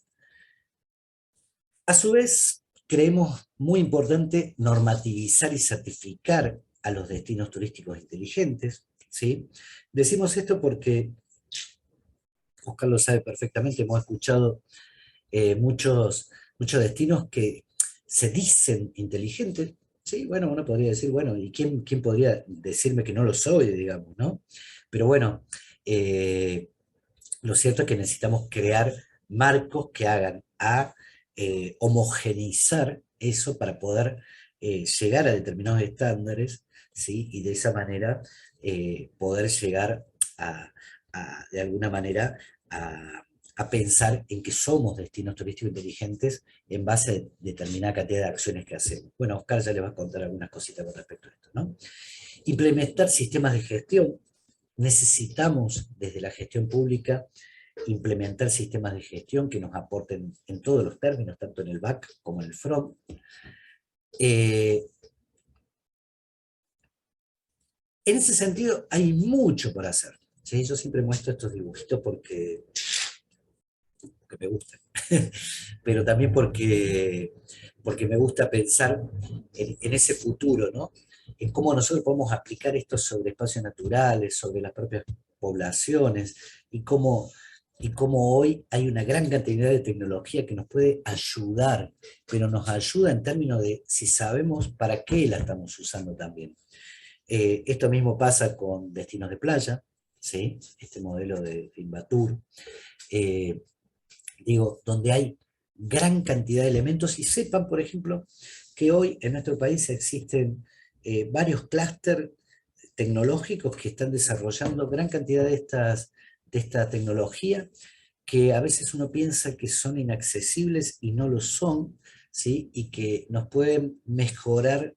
A su vez, creemos muy importante normativizar y certificar a los destinos turísticos inteligentes, ¿sí? Decimos esto porque, Oscar lo sabe perfectamente, hemos escuchado muchos destinos que se dicen inteligentes, ¿sí? Bueno, uno podría decir, bueno, ¿y quién podría decirme que no lo soy, digamos, ¿no? Pero bueno, lo cierto es que necesitamos crear marcos que hagan a homogeneizar eso para poder llegar a determinados estándares, ¿sí?, y de esa manera poder llegar a, de alguna manera, a, a pensar en que somos destinos turísticos inteligentes en base a determinada cantidad de acciones que hacemos. Bueno, Oscar ya les va a contar algunas cositas con respecto a esto, ¿no? Implementar sistemas de gestión. Necesitamos, desde la gestión pública, implementar sistemas de gestión que nos aporten en todos los términos, tanto en el back como en el front. En ese sentido, hay mucho por hacer, ¿sí? Yo siempre muestro estos dibujitos porque me gustan, pero también porque me gusta pensar en ese futuro, ¿no? En cómo nosotros podemos aplicar esto sobre espacios naturales, sobre las propias poblaciones, y cómo hoy hay una gran cantidad de tecnología que nos puede ayudar, pero nos ayuda en términos de si sabemos para qué la estamos usando también. Esto mismo pasa con destinos de playa, ¿sí?, este modelo de Invatur, donde hay gran cantidad de elementos, y sepan, por ejemplo, que hoy en nuestro país existen varios clústeres tecnológicos que están desarrollando gran cantidad de esta tecnología, que a veces uno piensa que son inaccesibles y no lo son, ¿sí?, y que nos pueden mejorar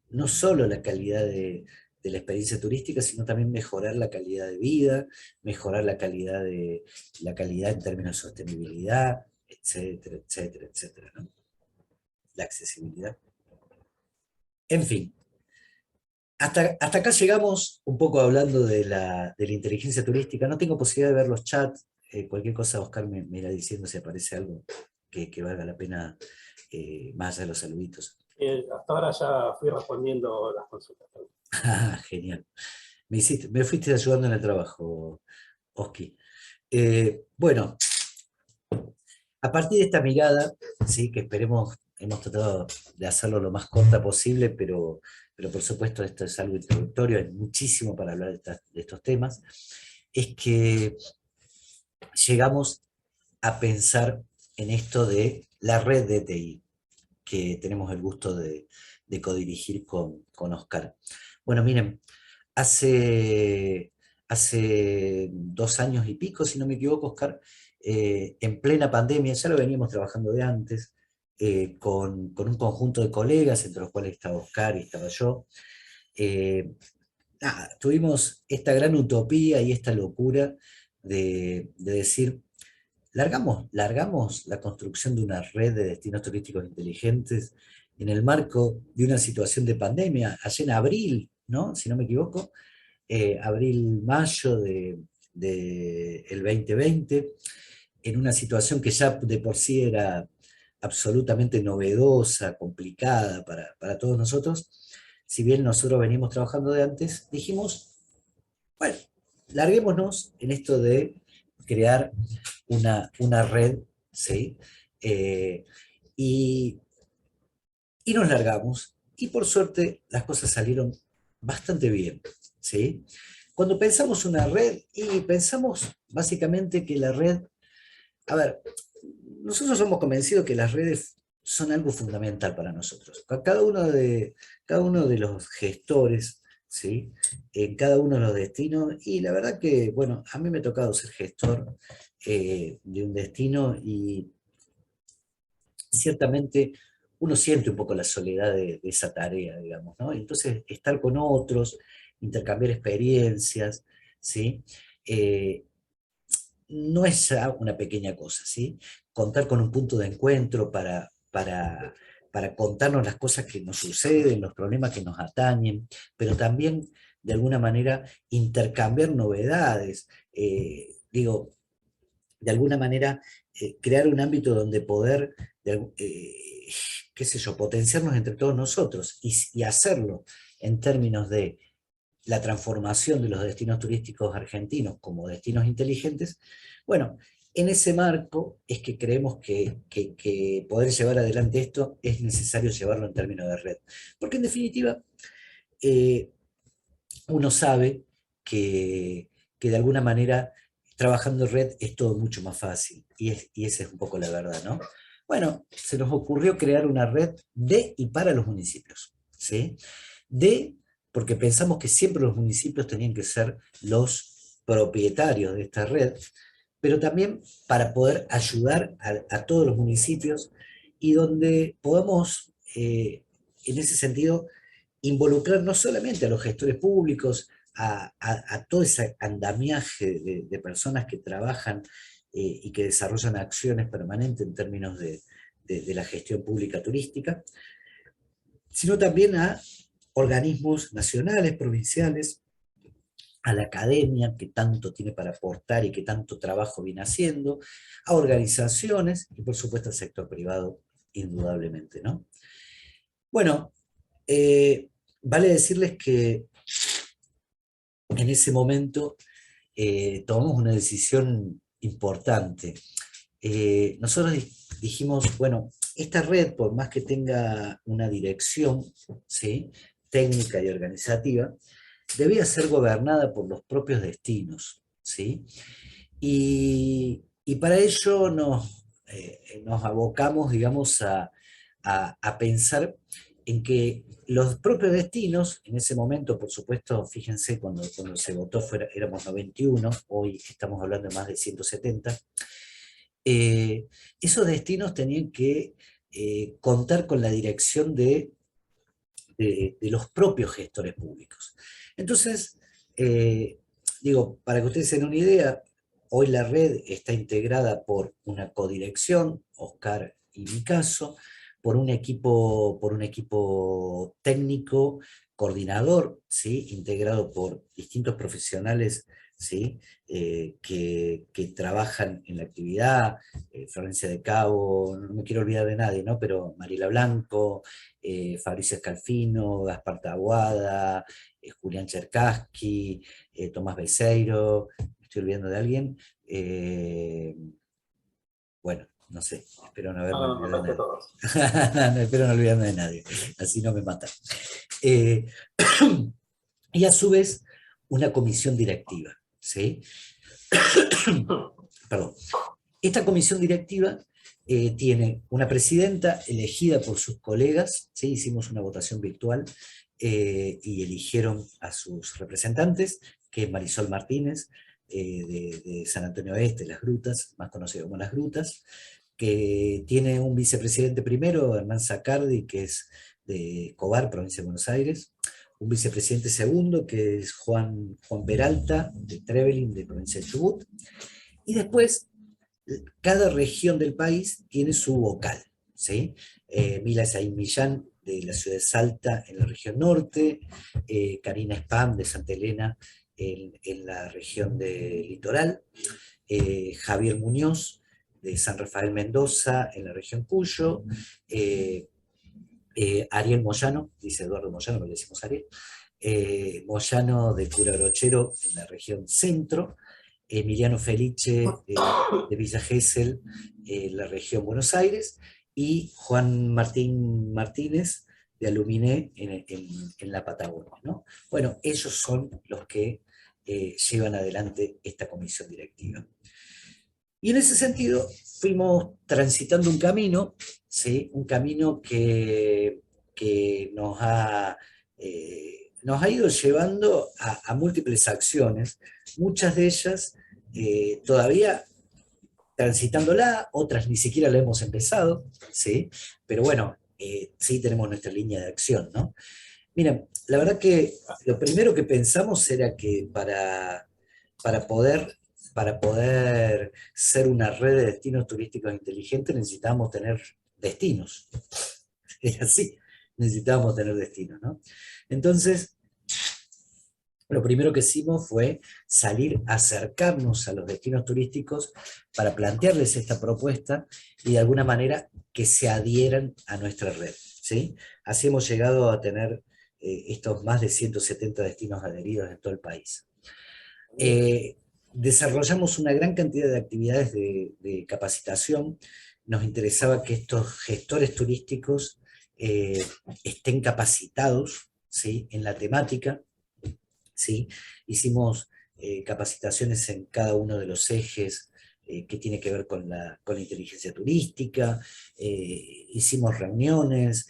no solo la calidad de la experiencia turística, sino también mejorar la calidad de vida, mejorar la calidad en términos de sostenibilidad, etcétera, etcétera, etcétera, ¿no? La accesibilidad. En fin, hasta acá llegamos un poco hablando de la inteligencia turística. No tengo posibilidad de ver los chats. Cualquier cosa, Oscar me irá diciendo si aparece algo que valga la pena, más allá de los saluditos. Hasta ahora ya fui respondiendo las consultas. Ah, genial. Me fuiste ayudando en el trabajo, Oski. Bueno, a partir de esta mirada, ¿sí?, que esperemos, hemos tratado de hacerlo lo más corta posible, pero por supuesto esto es algo introductorio, hay muchísimo para hablar de estos temas, es que llegamos a pensar en esto de la red de TI, que tenemos el gusto de codirigir con Oscar. Bueno, miren, hace 2 años y pico, si no me equivoco, Oscar, en plena pandemia, ya lo veníamos trabajando de antes, con un conjunto de colegas, entre los cuales estaba Oscar y estaba yo. Tuvimos esta gran utopía y esta locura de decir, largamos la construcción de una red de destinos turísticos inteligentes en el marco de una situación de pandemia, allá en abril, ¿no?, si no me equivoco, abril-mayo el 2020, en una situación que ya de por sí era absolutamente novedosa, complicada para todos nosotros, si bien nosotros venimos trabajando de antes, dijimos, bueno, larguémonos en esto de crear una red, ¿sí? Eh, y, y nos largamos, y por suerte las cosas salieron bastante bien, ¿sí? Cuando pensamos una red, y pensamos básicamente que la red, a ver, nosotros somos convencidos que las redes son algo fundamental para nosotros. Cada uno de los gestores, ¿sí? En cada uno de los destinos, y la verdad que, bueno, a mí me ha tocado ser gestor de un destino, y ciertamente uno siente un poco la soledad de esa tarea, digamos, ¿no? Entonces, estar con otros, intercambiar experiencias, ¿sí? Eh, no es ya una pequeña cosa, ¿sí? Contar con un punto de encuentro para contarnos las cosas que nos suceden, los problemas que nos atañen, pero también, de alguna manera, intercambiar novedades. Digo, de alguna manera, crear un ámbito donde poder, qué sé yo, potenciarnos entre todos nosotros, y hacerlo en términos de la transformación de los destinos turísticos argentinos como destinos inteligentes. Bueno, en ese marco es que creemos que poder llevar adelante esto es necesario llevarlo en términos de red. Porque en definitiva, eh, uno sabe que de alguna manera trabajando en red es todo mucho más fácil, y esa es un poco la verdad, ¿no? Bueno, se nos ocurrió crear una red de y para los municipios, ¿sí? De, porque pensamos que siempre los municipios tenían que ser los propietarios de esta red, pero también para poder ayudar a todos los municipios, y donde podamos, en ese sentido, involucrar no solamente a los gestores públicos, a todo ese andamiaje de personas que trabajan y que desarrollan acciones permanentes en términos de la gestión pública turística, sino también a organismos nacionales, provinciales, a la academia, que tanto tiene para aportar y que tanto trabajo viene haciendo, a organizaciones y por supuesto al sector privado, indudablemente, ¿no? Bueno, vale decirles que en ese momento tomamos una decisión importante. Nosotros dijimos, bueno, esta red, por más que tenga una dirección, ¿sí?, técnica y organizativa, debía ser gobernada por los propios destinos, ¿sí? Y para ello nos abocamos, digamos, a pensar en que los propios destinos, en ese momento, por supuesto, fíjense, cuando se votó éramos 91, hoy estamos hablando de más de 170, esos destinos tenían que contar con la dirección de los propios gestores públicos. Entonces, eh, digo, para que ustedes se den una idea, hoy la red está integrada por una codirección, Oscar y mi caso, por un equipo técnico, coordinador, ¿sí?, integrado por distintos profesionales, ¿sí?, que trabajan en la actividad, Florencia de Cabo, no me quiero olvidar de nadie, ¿no?, pero Mariela Blanco, Fabricio Escalfino, Gaspar Taboada, Julián Cherkaski, Tomás Becerro, ¿me estoy olvidando de alguien? Bueno, no sé, espero no haberme No, olvidado de nombraste a nadie. todos. No, espero no olvidarme de nadie, así no me matan. Eh, y a su vez, una comisión directiva, ¿sí? Perdón. Esta comisión directiva tiene una presidenta elegida por sus colegas, ¿sí? Hicimos una votación virtual y eligieron a sus representantes, que es Marisol Martínez, de San Antonio Este, Las Grutas, más conocido como Las Grutas, que tiene un vicepresidente primero, Hernán Zacardi, que es de Cobar, provincia de Buenos Aires, un vicepresidente segundo, que es Juan Peralta, de Trevelin, de provincia de Chubut, y después cada región del país tiene su vocal, ¿sí? Mila Saín Millán, de la ciudad de Salta, en la región norte, Karina Spam, de Santa Elena, en la región del litoral, Javier Muñoz, de San Rafael Mendoza, en la región Cuyo, Ariel Moyano, dice Eduardo Moyano, le decimos Ariel, Moyano de Curabrochero, en la región Centro, Emiliano Felice de Villa Gesell, la región Buenos Aires, y Juan Martín Martínez de Aluminé en la Patagonia, ¿no? Bueno, ellos son los que llevan adelante esta comisión directiva. Y en ese sentido fuimos transitando un camino, ¿sí? Un camino que nos ha ido llevando a múltiples acciones, muchas de ellas todavía transitándola, otras ni siquiera la hemos empezado, ¿sí? Pero bueno, sí tenemos nuestra línea de acción, ¿no? Mira, la verdad que lo primero que pensamos era que para poder, para poder ser una red de destinos turísticos inteligentes necesitábamos tener destinos. Es así, necesitábamos tener destinos, ¿no? Entonces, lo primero que hicimos fue salir a acercarnos a los destinos turísticos para plantearles esta propuesta y de alguna manera que se adhieran a nuestra red, ¿sí? Así hemos llegado a tener estos más de 170 destinos adheridos en todo el país. Desarrollamos una gran cantidad de actividades de capacitación. Nos interesaba que estos gestores turísticos estén capacitados, ¿sí?, en la temática, ¿sí? Hicimos capacitaciones en cada uno de los ejes que tiene que ver con la inteligencia turística, hicimos reuniones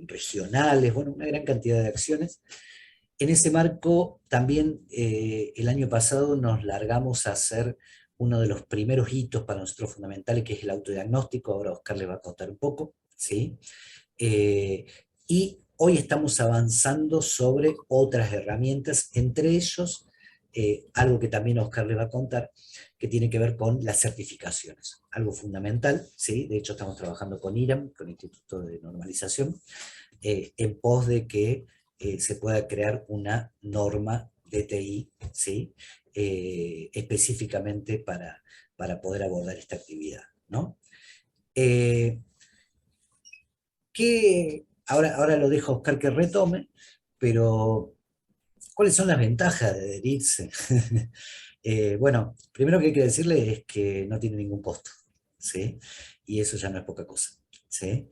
regionales, bueno, una gran cantidad de acciones. En ese marco, también el año pasado nos largamos a hacer uno de los primeros hitos para nosotros fundamentales, que es el autodiagnóstico. Ahora Oscar les va a contar un poco, ¿sí? Y hoy estamos avanzando sobre otras herramientas, entre ellos, algo que también Oscar les va a contar, que tiene que ver con las certificaciones. Algo fundamental, ¿sí? De hecho estamos trabajando con IRAM, con el Instituto de Normalización, en pos de que se pueda crear una norma DTI, ¿sí? Específicamente para poder abordar esta actividad, ¿no? Ahora lo dejo a Oscar que retome, pero ¿cuáles son las ventajas de adherirse? Bueno, primero que hay que decirle es que no tiene ningún costo, ¿sí? Y eso ya no es poca cosa, ¿sí?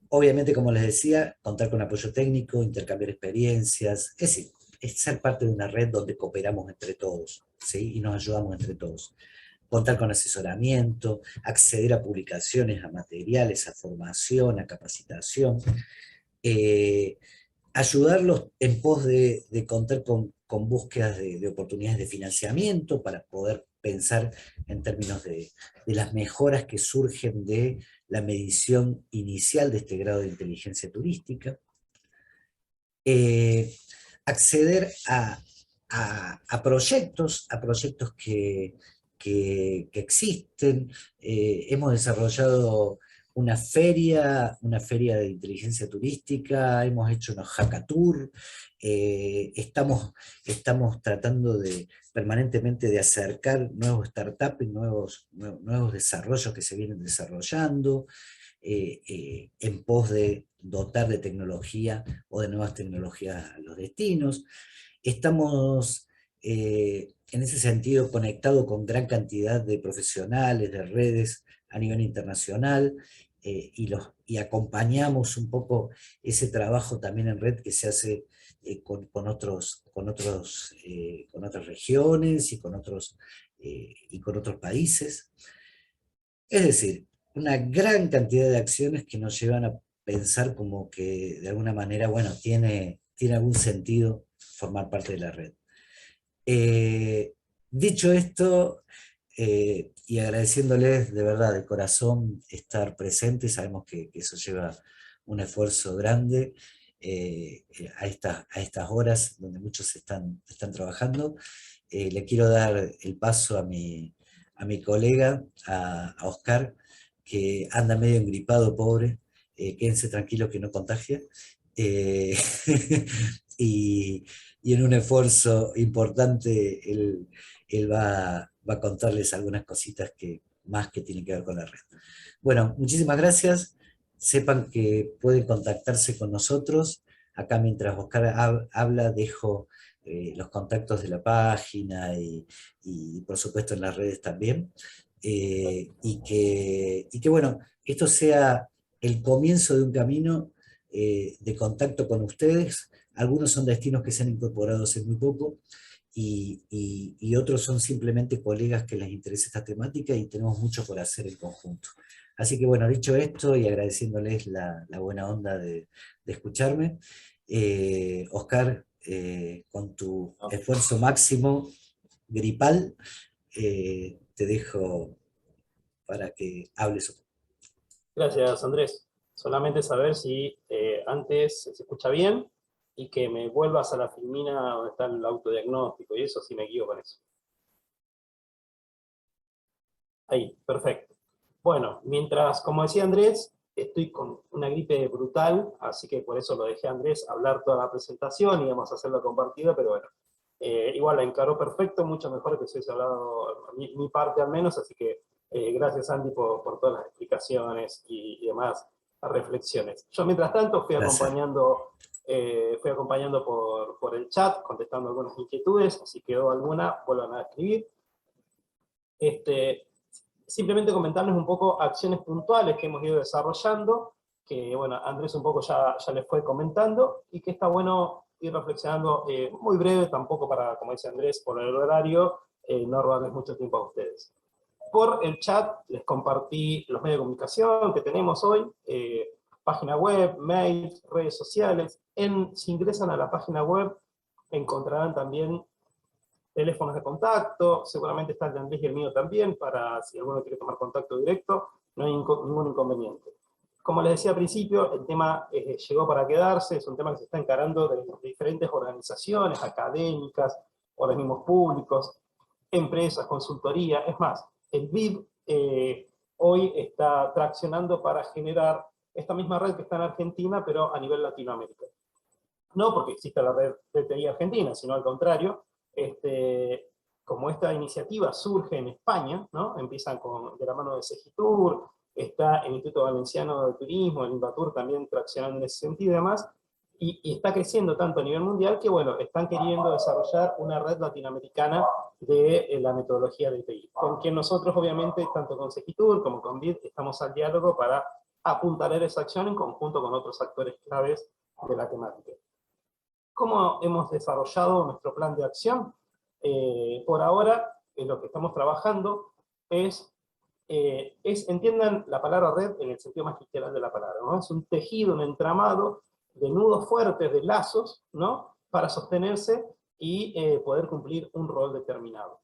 Obviamente, como les decía, contar con apoyo técnico, intercambiar experiencias, es decir, es ser parte de una red donde cooperamos entre todos, ¿sí? Y nos ayudamos entre todos. Contar con asesoramiento, acceder a publicaciones, a materiales, a formación, a capacitación, ayudarlos en pos de contar con búsquedas de oportunidades de financiamiento para poder pensar en términos de las mejoras que surgen de la medición inicial de este grado de inteligencia turística, acceder a proyectos que existen. Hemos desarrollado una feria de inteligencia turística, hemos hecho unos hackathon, estamos tratando permanentemente de acercar nuevos startups, nuevos desarrollos que se vienen desarrollando, en pos de dotar de tecnología o de nuevas tecnologías a los destinos. Estamos en ese sentido conectados con gran cantidad de profesionales, de redes a nivel internacional, y acompañamos un poco ese trabajo también en red que se hace con otras regiones y con otros países. Es decir, una gran cantidad de acciones que nos llevan a pensar como que de alguna manera, bueno, tiene algún sentido formar parte de la red. Dicho esto, y agradeciéndoles de verdad, de corazón, estar presentes, sabemos que eso lleva un esfuerzo grande a estas horas donde muchos están trabajando. Le quiero dar el paso a mi colega, a Oscar, que anda medio engripado, pobre. Quédense tranquilos que no contagia. Y, y en un esfuerzo importante él va a contarles algunas cositas más que tienen que ver con la red. Bueno, muchísimas gracias. Sepan que pueden contactarse con nosotros. Acá mientras Oscar habla, dejo los contactos de la página y por supuesto en las redes también. Y que bueno, esto sea el comienzo de un camino de contacto con ustedes. Algunos son destinos que se han incorporado hace muy poco y otros son simplemente colegas que les interesa esta temática y tenemos mucho por hacer en conjunto. Así que bueno, dicho esto y agradeciéndoles la buena onda de escucharme, Oscar, con tu ¿no? esfuerzo máximo gripal, te dejo para que hables un poco. Gracias, Andrés. Solamente saber si antes se escucha bien y que me vuelvas a la filmina donde está el autodiagnóstico y eso, sí me guío con eso. Ahí, perfecto. Bueno, mientras, como decía Andrés, estoy con una gripe brutal, así que por eso lo dejé a Andrés hablar toda la presentación y íbamos a hacerlo compartida, pero bueno, igual la encaró perfecto, mucho mejor que si hubiese hablado mi parte al menos, así que gracias Andy por todas las explicaciones y demás reflexiones. Yo mientras tanto Placer. fui acompañando por el chat, contestando algunas inquietudes, si quedó alguna, vuelvan a escribir. Simplemente comentarles un poco acciones puntuales que hemos ido desarrollando, que bueno, Andrés un poco ya les fue comentando, y que está bueno ir reflexionando muy breve, tampoco para, como dice Andrés, por el horario, no robarles mucho tiempo a ustedes. Por el chat les compartí los medios de comunicación que tenemos hoy, página web, mails, redes sociales. Si ingresan a la página web encontrarán también teléfonos de contacto, seguramente está el de Andrés y el mío también, para si alguno quiere tomar contacto directo, no hay ningún inconveniente. Como les decía al principio, el tema llegó para quedarse, es un tema que se está encarando de diferentes organizaciones académicas, organismos públicos, empresas, consultoría. Es más, el BID hoy está traccionando para generar esta misma red que está en Argentina, pero a nivel Latinoamérica. No porque exista la red DTI Argentina, sino al contrario, como esta iniciativa surge en España, ¿no? Empiezan de la mano de Segitur, está el Instituto Valenciano de Turismo, el Invatur también traccionando en ese sentido y demás, y está creciendo tanto a nivel mundial que, bueno, están queriendo desarrollar una red latinoamericana de la metodología de TI, con quien nosotros, obviamente, tanto con Segitur como con BID, estamos al diálogo para apuntalar esa acción en conjunto con otros actores claves de la temática. ¿Cómo hemos desarrollado nuestro plan de acción? Por ahora, lo que estamos trabajando entiendan la palabra red en el sentido más literal de la palabra, ¿no? Es un tejido, un entramado de nudos fuertes, de lazos, ¿no? Para sostenerse y poder cumplir un rol determinado.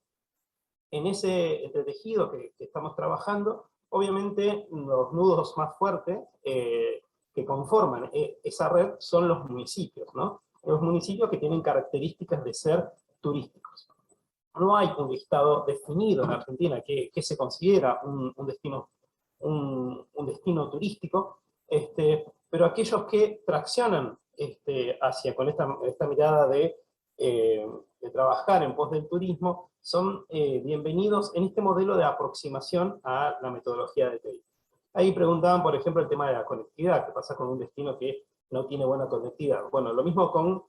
En ese tejido que estamos trabajando, obviamente los nudos más fuertes que conforman esa red son los municipios, ¿no? Los municipios que tienen características de ser turísticos. No hay un listado definido en Argentina que se considera un destino turístico, pero aquellos que traccionan con esta mirada de trabajar en pos del turismo son bienvenidos en este modelo de aproximación a la metodología de TI. Ahí preguntaban, por ejemplo, el tema de la conectividad, ¿qué pasa con un destino que no tiene buena conectividad? Bueno, lo mismo con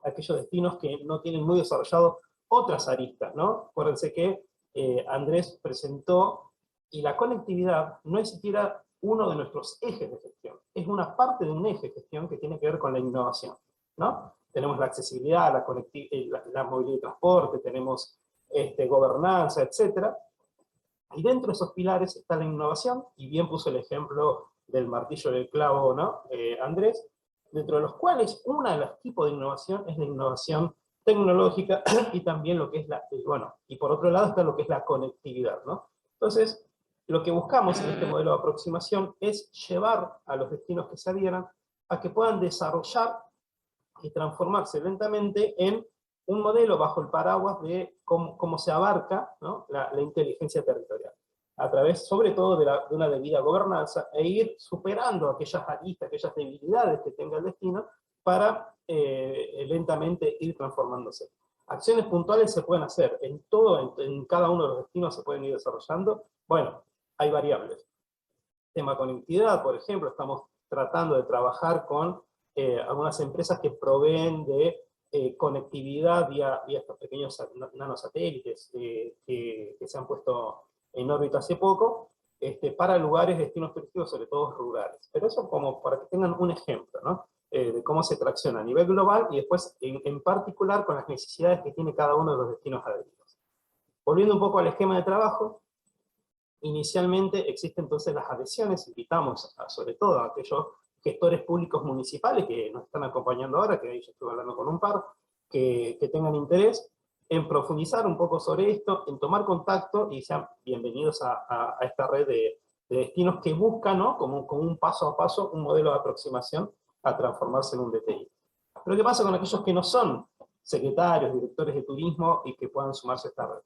aquellos destinos que no tienen muy desarrollado otras aristas, ¿no? Acuérdense que Andrés presentó, y la conectividad no es siquiera uno de nuestros ejes de gestión, es una parte de un eje de gestión que tiene que ver con la innovación, ¿no? Tenemos la accesibilidad, la movilidad y transporte, tenemos gobernanza, etcétera. Y dentro de esos pilares está la innovación, y bien puso el ejemplo del martillo del clavo, ¿no? Andrés, dentro de los cuales uno de los tipos de innovación es la innovación tecnológica y también lo que es y por otro lado está lo que es la conectividad, ¿no? Entonces, lo que buscamos en este modelo de aproximación es llevar a los destinos que se adhieran a que puedan desarrollar y transformarse lentamente en un modelo bajo el paraguas de cómo se abarca, ¿no? la inteligencia territorial, a través sobre todo de una debida gobernanza, e ir superando aquellas aristas, aquellas debilidades que tenga el destino, para lentamente ir transformándose. Acciones puntuales se pueden hacer en cada uno de los destinos se pueden ir desarrollando. Bueno, hay variables. Tema conectividad, por ejemplo, estamos tratando de trabajar con algunas empresas que proveen de conectividad vía estos pequeños nanosatélites que se han puesto en órbita hace poco, para lugares, destinos turísticos, sobre todo rurales. Pero eso como para que tengan un ejemplo, ¿no? De cómo se tracciona a nivel global y después en particular con las necesidades que tiene cada uno de los destinos adheridos. Volviendo un poco al esquema de trabajo, inicialmente existen entonces las adhesiones, invitamos sobre todo a aquellos gestores públicos municipales que nos están acompañando ahora, que ahí yo estuve hablando con un par, que tengan interés en profundizar un poco sobre esto, en tomar contacto y sean bienvenidos a esta red de destinos que buscan, ¿no? como un paso a paso, un modelo de aproximación a transformarse en un DTI. Pero ¿qué pasa con aquellos que no son secretarios, directores de turismo y que puedan sumarse a esta red?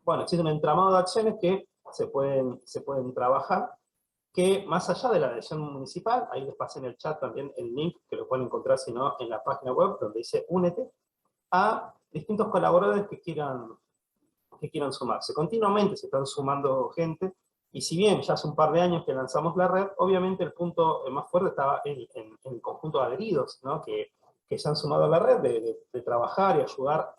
Bueno, existe un entramado de acciones que se pueden trabajar, que más allá de la adhesión municipal, ahí les pasé en el chat también el link, que lo pueden encontrar si no en la página web, donde dice únete, a distintos colaboradores que quieran sumarse. Continuamente se están sumando gente, y si bien ya hace un par de años que lanzamos la red, obviamente el punto más fuerte estaba en el conjunto de adheridos, ¿no? que se han sumado a la red, de trabajar y ayudar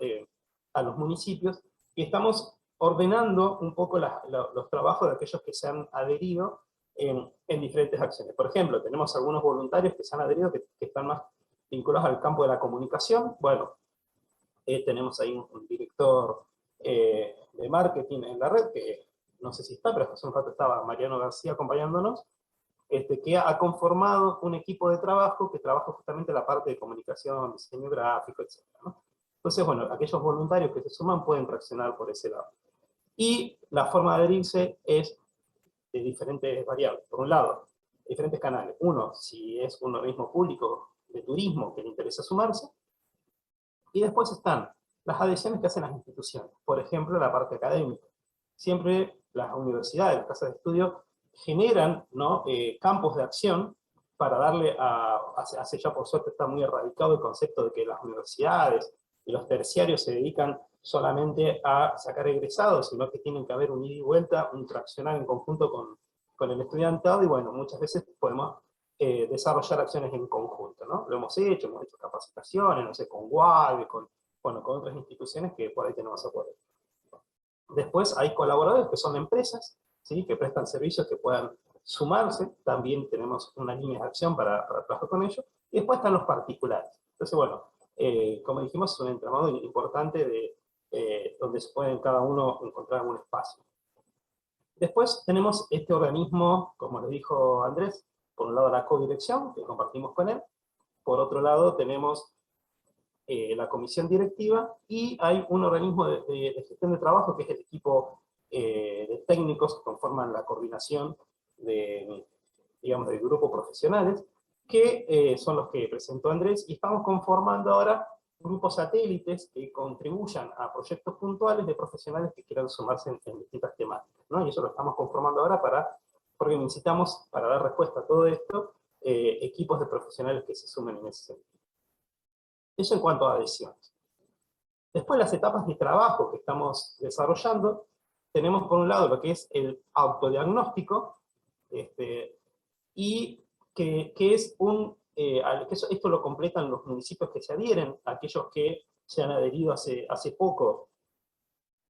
a los municipios, y estamos ordenando un poco los trabajos de aquellos que se han adherido en diferentes acciones. Por ejemplo, tenemos algunos voluntarios que se han adherido que están más vinculados al campo de la comunicación. Bueno, tenemos ahí un director de marketing en la red, que no sé si está, pero hace un rato estaba Mariano García acompañándonos, que ha conformado un equipo de trabajo que trabaja justamente la parte de comunicación, diseño gráfico, etc., ¿no? Entonces, bueno, aquellos voluntarios que se suman pueden reaccionar por ese lado. Y la forma de adherirse es de diferentes variables. Por un lado, diferentes canales. Uno, si es un organismo público de turismo que le interesa sumarse. Y después están las adhesiones que hacen las instituciones. Por ejemplo, la parte académica. Siempre las universidades, las casas de estudio, generan, ¿no? Campos de acción para darle hace ya por suerte está muy erradicado el concepto de que las universidades y los terciarios se dedican solamente a sacar egresados, sino que tienen que haber un ida y vuelta, un traccionar en conjunto con el estudiantado, y bueno, muchas veces podemos desarrollar acciones en conjunto, ¿no? Lo hemos hecho capacitaciones, no sé, con WAG, con otras instituciones que por ahí tenemos acuerdo. Después hay colaboradores que son empresas, ¿sí? Que prestan servicios que puedan sumarse, también tenemos una línea de acción para trabajar con ellos, y después están los particulares. Entonces, bueno, como dijimos, es un entramado importante donde se puede cada uno encontrar algún espacio. Después tenemos este organismo, como le dijo Andrés, por un lado la codirección, que compartimos con él, por otro lado tenemos la comisión directiva, y hay un organismo de gestión de trabajo, que es el equipo de técnicos que conforman la coordinación digamos, del grupo profesionales, que son los que presentó Andrés, y estamos conformando ahora grupos satélites que contribuyan a proyectos puntuales de profesionales que quieran sumarse en distintas temáticas, ¿no? Y eso lo estamos conformando ahora porque necesitamos, para dar respuesta a todo esto, equipos de profesionales que se sumen en ese sentido. Eso en cuanto a adhesiones. Después, las etapas de trabajo que estamos desarrollando, tenemos por un lado lo que es el autodiagnóstico, y que es esto lo completan los municipios que se adhieren, aquellos que se han adherido hace poco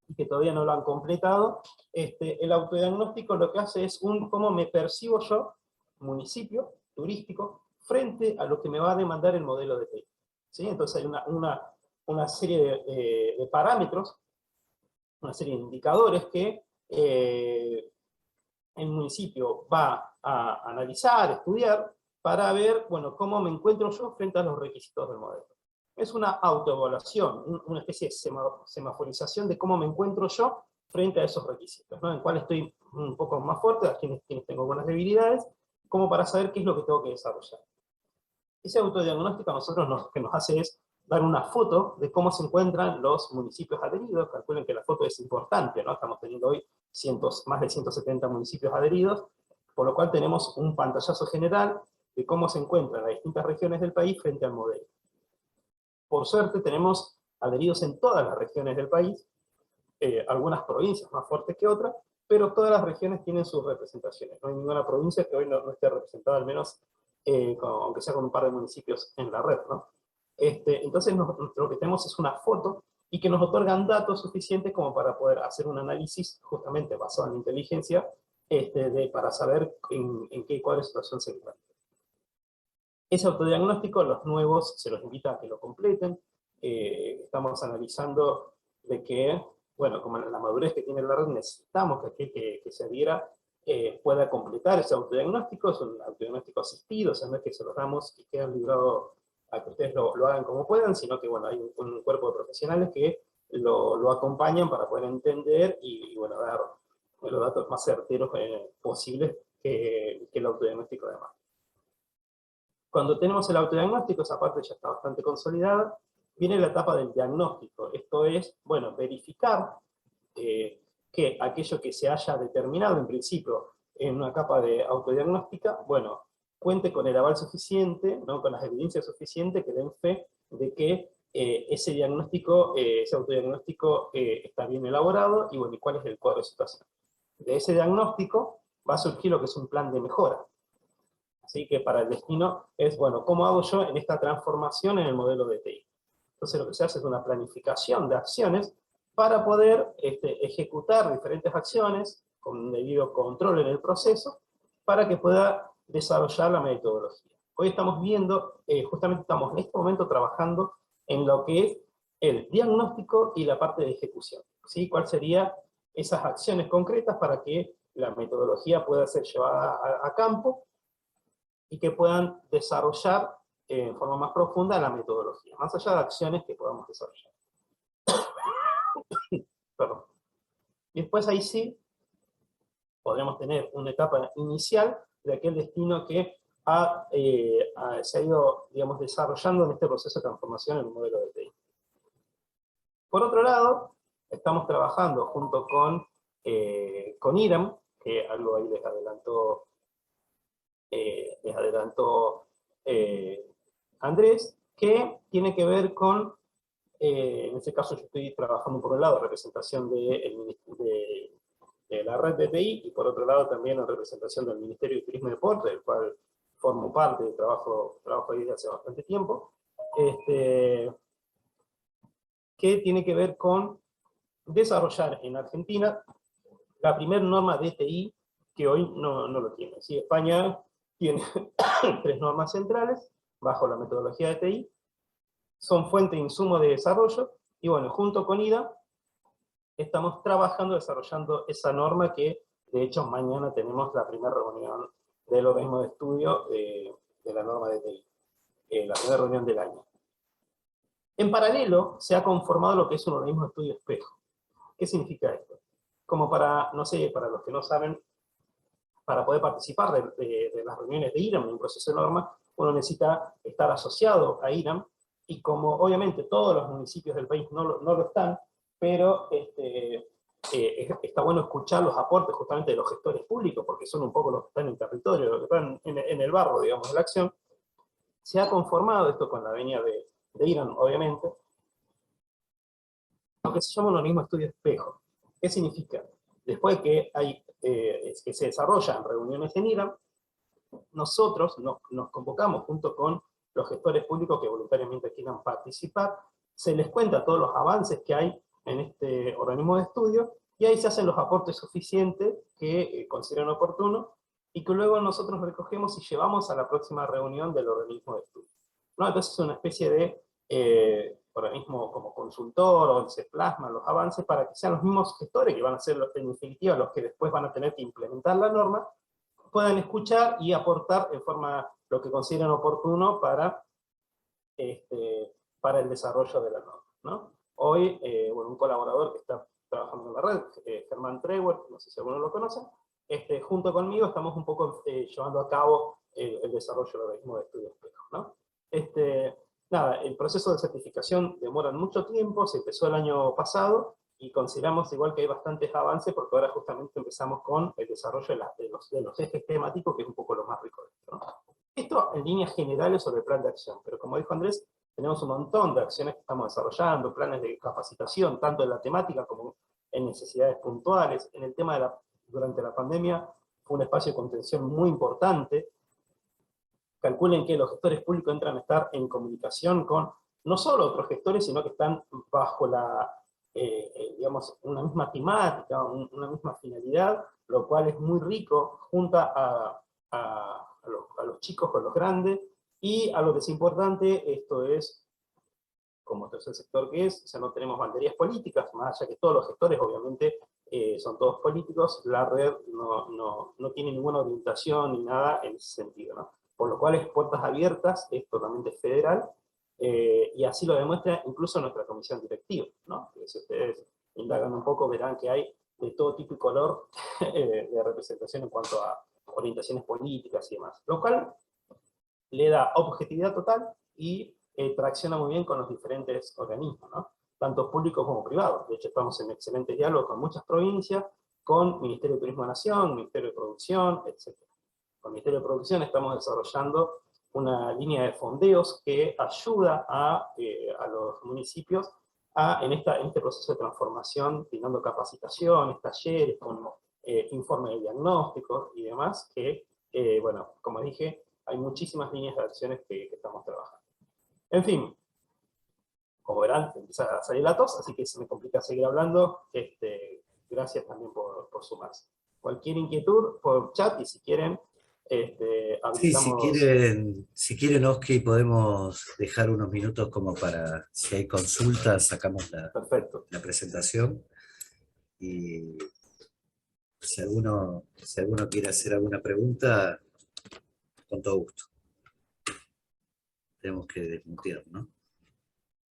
y que todavía no lo han completado. El autodiagnóstico lo que hace es cómo me percibo yo, municipio turístico, frente a lo que me va a demandar el modelo de TI. ¿Sí? Entonces hay una serie de parámetros, una serie de indicadores que el municipio va a analizar, estudiar, para ver, bueno, cómo me encuentro yo frente a los requisitos del modelo. Es una autoevaluación, una especie de semaforización de cómo me encuentro yo frente a esos requisitos, ¿no? En cuál estoy un poco más fuerte, a quienes tengo buenas debilidades, como para saber qué es lo que tengo que desarrollar. Ese autodiagnóstico a nosotros lo que nos hace es dar una foto de cómo se encuentran los municipios adheridos. Calculen que la foto es importante, ¿no? Estamos teniendo hoy más de 170 municipios adheridos, por lo cual tenemos un pantallazo general de cómo se encuentran las distintas regiones del país frente al modelo. Por suerte tenemos adheridos en todas las regiones del país, algunas provincias más fuertes que otras, pero todas las regiones tienen sus representaciones. No hay ninguna provincia que hoy no esté representada, al menos, aunque sea con un par de municipios en la red, ¿no? Entonces lo que tenemos es una foto y que nos otorgan datos suficientes como para poder hacer un análisis justamente basado en la inteligencia para saber en qué cuadro de situación se encuentra. Ese autodiagnóstico, los nuevos se los invita a que lo completen. Estamos analizando de que, bueno, como la madurez que tiene la red, necesitamos que aquel que se adhiera pueda completar ese autodiagnóstico. Es un autodiagnóstico asistido, o sea, no es que se los damos y quedan librados a que ustedes lo hagan como puedan, sino que, bueno, hay un cuerpo de profesionales que lo acompañan para poder entender y bueno, dar los datos más certeros posibles que el autodiagnóstico además. Cuando tenemos el autodiagnóstico, esa parte ya está bastante consolidada, viene la etapa del diagnóstico. Esto es, bueno, verificar que aquello que se haya determinado en principio en una capa de autodiagnóstica, bueno, cuente con el aval suficiente, ¿no? Con las evidencias suficientes que den fe de que ese diagnóstico, ese autodiagnóstico está bien elaborado, y bueno, y cuál es el cuadro de situación. De ese diagnóstico va a surgir lo que es un plan de mejora. Así que para el destino es, bueno, ¿cómo hago yo en esta transformación en el modelo de TI? Entonces lo que se hace es una planificación de acciones para poder ejecutar diferentes acciones con un debido control en el proceso para que pueda desarrollar la metodología. Hoy estamos viendo, justamente estamos en este momento trabajando en lo que es el diagnóstico y la parte de ejecución, ¿sí? ¿Cuáles serían esas acciones concretas para que la metodología pueda ser llevada a campo y que puedan desarrollar en forma más profunda la metodología, más allá de acciones que podamos desarrollar. Perdón. Y después ahí sí podremos tener una etapa inicial de aquel destino que se ha ido, digamos, desarrollando en este proceso de transformación en el modelo de TI. Por otro lado, estamos trabajando junto con IRAM, que algo ahí les adelantó Andrés, que tiene que ver con, en este caso yo estoy trabajando por un lado representación de la red de TI, y por otro lado también la representación del Ministerio de Turismo y Deporte, del cual formo parte de trabajo ahí desde hace bastante tiempo, que tiene que ver con desarrollar en Argentina la primera norma de TI que hoy no lo tiene. ¿Sí? España tiene 3 normas centrales bajo la metodología de TI, son fuente de insumo de desarrollo, y bueno, junto con IDA estamos trabajando, desarrollando esa norma que, de hecho, mañana tenemos la primera reunión del organismo de estudio de la norma de TI, la primera reunión del año. En paralelo, se ha conformado lo que es un organismo de estudio espejo. ¿Qué significa esto? Como para, no sé, para los que no saben, para poder participar de las reuniones de IRAM en un proceso de norma, uno necesita estar asociado a IRAM, y como obviamente todos los municipios del país no lo están, pero está bueno escuchar los aportes justamente de los gestores públicos, porque son un poco los que están en el territorio, los que están en el barro, digamos, de la acción. Se ha conformado esto con la venia de IRAM, obviamente, lo que se llama un organismo de estudio espejo. ¿Qué significa? Después que se desarrollan reuniones en IRAM, nosotros nos convocamos junto con los gestores públicos que voluntariamente quieran participar, se les cuenta todos los avances que hay en este organismo de estudio, y ahí se hacen los aportes suficientes que consideran oportunos, y que luego nosotros recogemos y llevamos a la próxima reunión del organismo de estudio, ¿no? Entonces es una especie de organismo como consultor, donde se plasman los avances para que sean los mismos gestores, que van a ser en definitiva los que después van a tener que implementar la norma, puedan escuchar y aportar en forma lo que consideren oportuno para el desarrollo de la norma, ¿no? Hoy, bueno, un colaborador que está trabajando en la red, Germán Treuer, no sé si alguno lo conoce, junto conmigo estamos un poco llevando a cabo el desarrollo del organismo de estudio espejo, ¿no? Nada, el proceso de certificación demora mucho tiempo, se empezó el año pasado, y consideramos igual que hay bastantes avances, porque ahora justamente empezamos con el desarrollo de los ejes temáticos, que es un poco lo más rico de esto, ¿no? Esto en líneas generales sobre el plan de acción, pero como dijo Andrés, tenemos un montón de acciones que estamos desarrollando, planes de capacitación, tanto en la temática como en necesidades puntuales. En el tema de durante la pandemia fue un espacio de contención muy importante. Calculen que los gestores públicos entran a estar en comunicación con no solo otros gestores, sino que están bajo digamos, una misma temática, una misma finalidad, lo cual es muy rico, junta a los chicos con los grandes, y a lo que es importante, esto es, como tercer sector que es, o sea, no tenemos banderías políticas, más allá que todos los gestores, obviamente, son todos políticos, la red no tiene ninguna orientación ni nada en ese sentido, ¿no? Por lo cual es puertas abiertas, es totalmente federal, y así lo demuestra incluso nuestra comisión directiva, ¿no? Que si ustedes indagan un poco verán que hay de todo tipo y color de representación en cuanto a orientaciones políticas y demás, lo cual le da objetividad total y tracciona muy bien con los diferentes organismos, ¿no? Tanto públicos como privados. De hecho, estamos en excelente diálogo con muchas provincias, con Ministerio de Turismo de Nación, Ministerio de Producción, etc. Con el Ministerio de Producción estamos desarrollando una línea de fondeos que ayuda a los municipios en este proceso de transformación, brindando capacitaciones, talleres, con informes de diagnóstico y demás, que, bueno, como dije, hay muchísimas líneas de acciones que estamos trabajando. En fin, como verán, empieza a salir la tos, así que se me complica seguir hablando. Gracias también por sumarse. Cualquier inquietud por chat, y si quieren, Sí, habilitamos. si quieren, Oski, podemos dejar unos minutos como para, si hay consultas, sacamos Perfecto. la presentación y si alguno quiere hacer alguna pregunta, con todo gusto. Tenemos que desmutear, ¿no?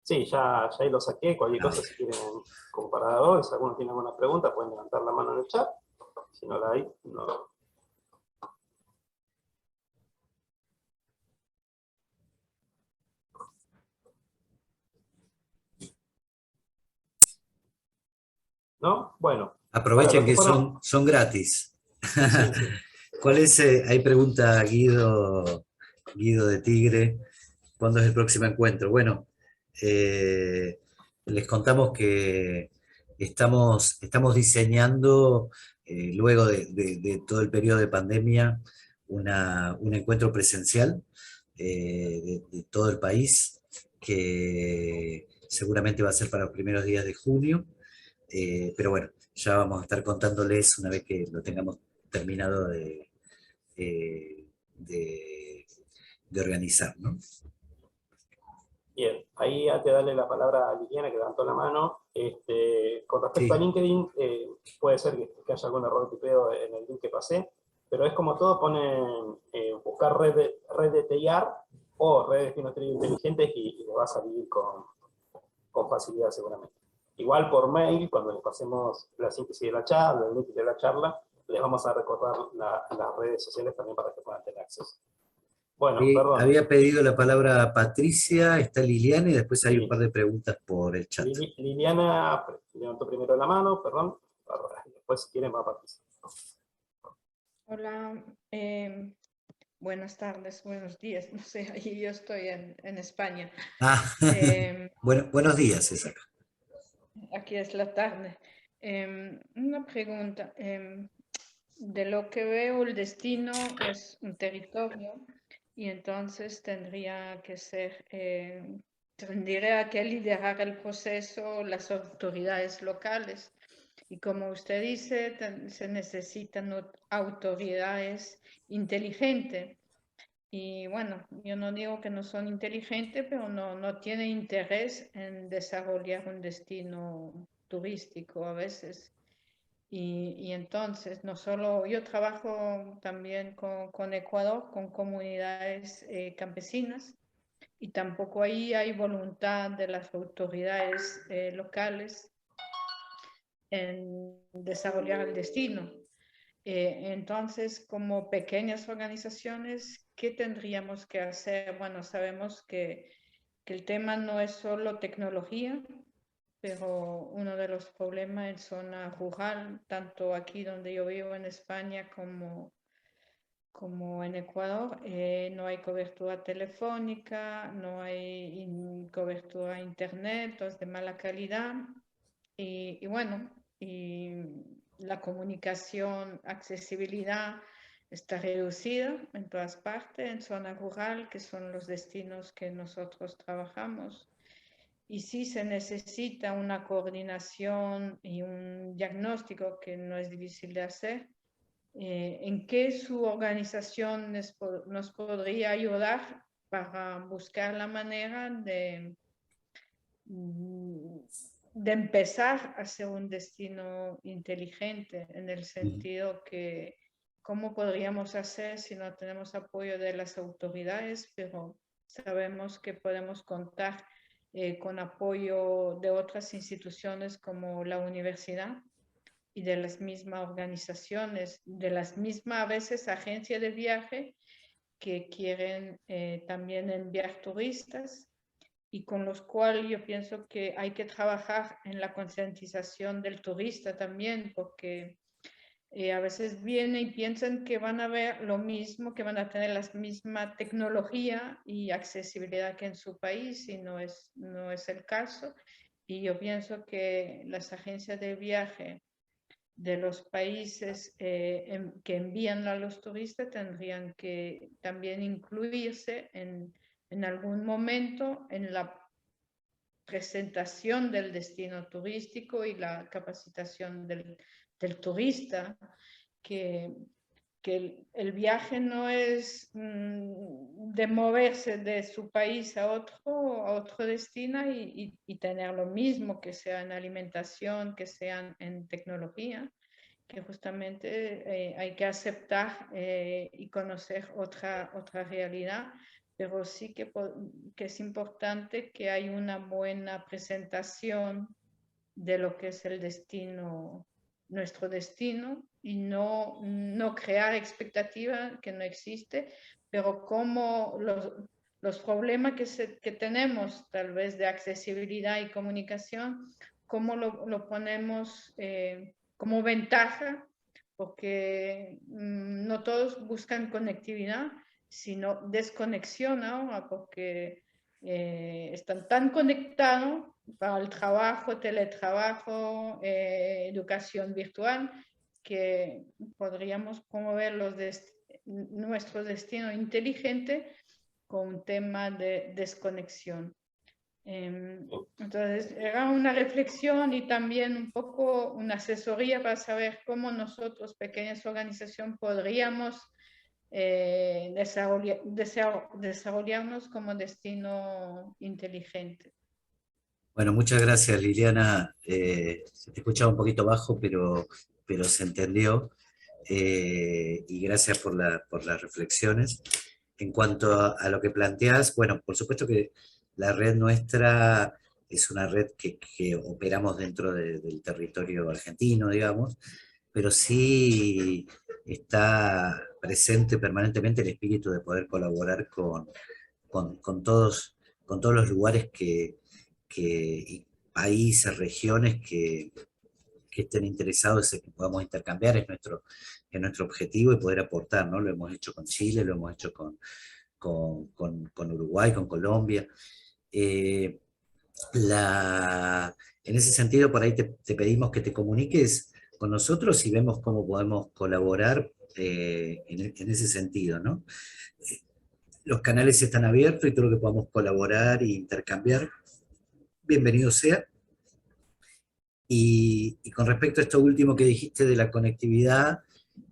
Sí, ya ahí lo saqué. Cualquier Ah, cosa, si quieren, como parador, si alguno tiene alguna pregunta, pueden levantar la mano en el chat. Si no la hay, no. ¿No? Bueno, aprovechen los que que fueron. son gratis. Sí, sí. ¿Cuál es? Hay pregunta Guido de Tigre. ¿Cuándo es el próximo encuentro? Bueno, eh, les contamos que estamos diseñando, luego de todo el periodo de pandemia, un encuentro presencial de todo el país, que seguramente va a ser para los primeros días de junio, pero bueno, ya vamos a estar contándoles una vez que lo tengamos terminado eh, de, de organizar, ¿no? Bien, ahí antes de darle la palabra a Liliana, que levantó la mano, con respecto a Sí, LinkedIn, puede ser que haya algún error de tipeo en el link que pasé, pero es como todo, ponen buscar red de TIAR o redes de destinos inteligentes y le va a salir con facilidad seguramente. Igual por mail, cuando les pasemos la síntesis de la charla, el link de la charla, les vamos a recordar las redes sociales también para que puedan tener acceso. Bueno, perdón. había pedido la palabra Patricia, está Liliana y después hay un Sí, par de preguntas por el chat. Liliana levantó primero la mano, perdón. Bárbara, y después, si quieren, va a participar. Hola, buenas tardes, buenos días, no sé, ahí yo estoy en España. Ah, Em, bueno, buenos días, César. Aquí es la tarde. Una pregunta. De lo que veo, el destino es un territorio y entonces tendría que liderar el proceso las autoridades locales. Y como usted dice, se necesitan autoridades inteligentes. Y bueno, yo no digo que no son inteligentes, pero no tienen interés en desarrollar un destino turístico a veces. Y entonces, no solo, yo trabajo también con Ecuador, con comunidades campesinas, y tampoco ahí hay voluntad de las autoridades locales en desarrollar el destino. Entonces, como pequeñas organizaciones, ¿qué tendríamos que hacer? Bueno, sabemos que el tema no es solo tecnología, pero uno de los problemas en zona rural, tanto aquí donde yo vivo en España como como en Ecuador, no hay cobertura telefónica, no hay cobertura a internet, es de mala calidad. Y bueno, y la comunicación, accesibilidad está reducida en todas partes, en zona rural, que son los destinos que nosotros trabajamos. Y sí se necesita una coordinación y un diagnóstico que no es difícil de hacer. ¿En qué su organización nos podría ayudar para buscar la manera de empezar a ser un destino inteligente, en el sentido que cómo podríamos hacer si no tenemos apoyo de las autoridades, pero sabemos que podemos contar con apoyo de otras instituciones como la universidad y de las mismas organizaciones, de las mismas a veces agencias de viaje que quieren también enviar turistas, y con los cuales yo pienso que hay que trabajar en la concientización del turista también, porque a veces vienen y piensan que van a ver lo mismo, que van a tener la misma tecnología y accesibilidad que en su país, y no es el caso. Y yo pienso que las agencias de viaje de los países que envían a los turistas tendrían que también incluirse en algún momento en la presentación del destino turístico y la capacitación del turista, que el viaje no es de moverse de su país a otro destino y tener lo mismo, que sea en alimentación, que sea en tecnología, que justamente hay que aceptar y conocer otra realidad, pero sí que es importante que hay una buena presentación de lo que es el destino, nuestro destino, y no crear expectativa que no existe, pero como los problemas que tenemos, tal vez de accesibilidad y comunicación, cómo lo ponemos como ventaja, porque no todos buscan conectividad, sino desconexión ahora, porque están tan conectados para el trabajo, teletrabajo, educación virtual, que podríamos promover nuestro destino inteligente con un tema de desconexión. Entonces, era una reflexión y también un poco una asesoría para saber cómo nosotros, pequeñas organizaciones, podríamos desarrollarnos como destino inteligente. Bueno, muchas gracias, Liliana. Se te escuchaba un poquito bajo, pero se entendió. Y gracias por las reflexiones. En cuanto a lo que planteás, bueno, por supuesto que la red nuestra es una red que operamos dentro del territorio argentino, digamos, pero sí está presente permanentemente el espíritu de poder colaborar con todos los lugares y países, regiones que estén interesados en que podamos intercambiar, es nuestro objetivo y poder aportar, ¿no? Lo hemos hecho con Chile, lo hemos hecho con Uruguay, con Colombia. Eh, en ese sentido, por ahí te pedimos que te comuniques con nosotros y vemos cómo podemos colaborar en ese sentido, ¿no? Los canales están abiertos y todo lo que podamos colaborar e intercambiar, bienvenido sea. Y con respecto a esto último que dijiste de la conectividad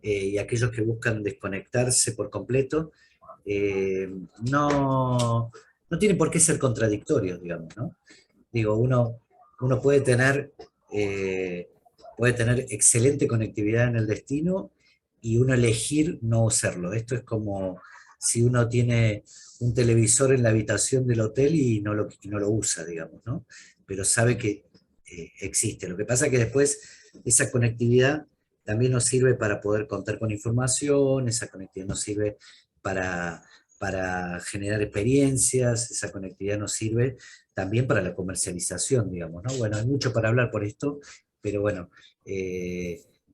y aquellos que buscan desconectarse por completo, no tiene por qué ser contradictorio, digamos, ¿no? Digo, uno puede tener excelente conectividad en el destino y uno elegir no serlo. Esto es como si uno tiene un televisor en la habitación del hotel y no lo usa, digamos, ¿no? Pero sabe que existe. Lo que pasa es que después esa conectividad también nos sirve para poder contar con información, esa conectividad nos sirve para generar experiencias, esa conectividad nos sirve también para la comercialización, digamos, ¿no? Bueno, hay mucho para hablar por esto, pero bueno,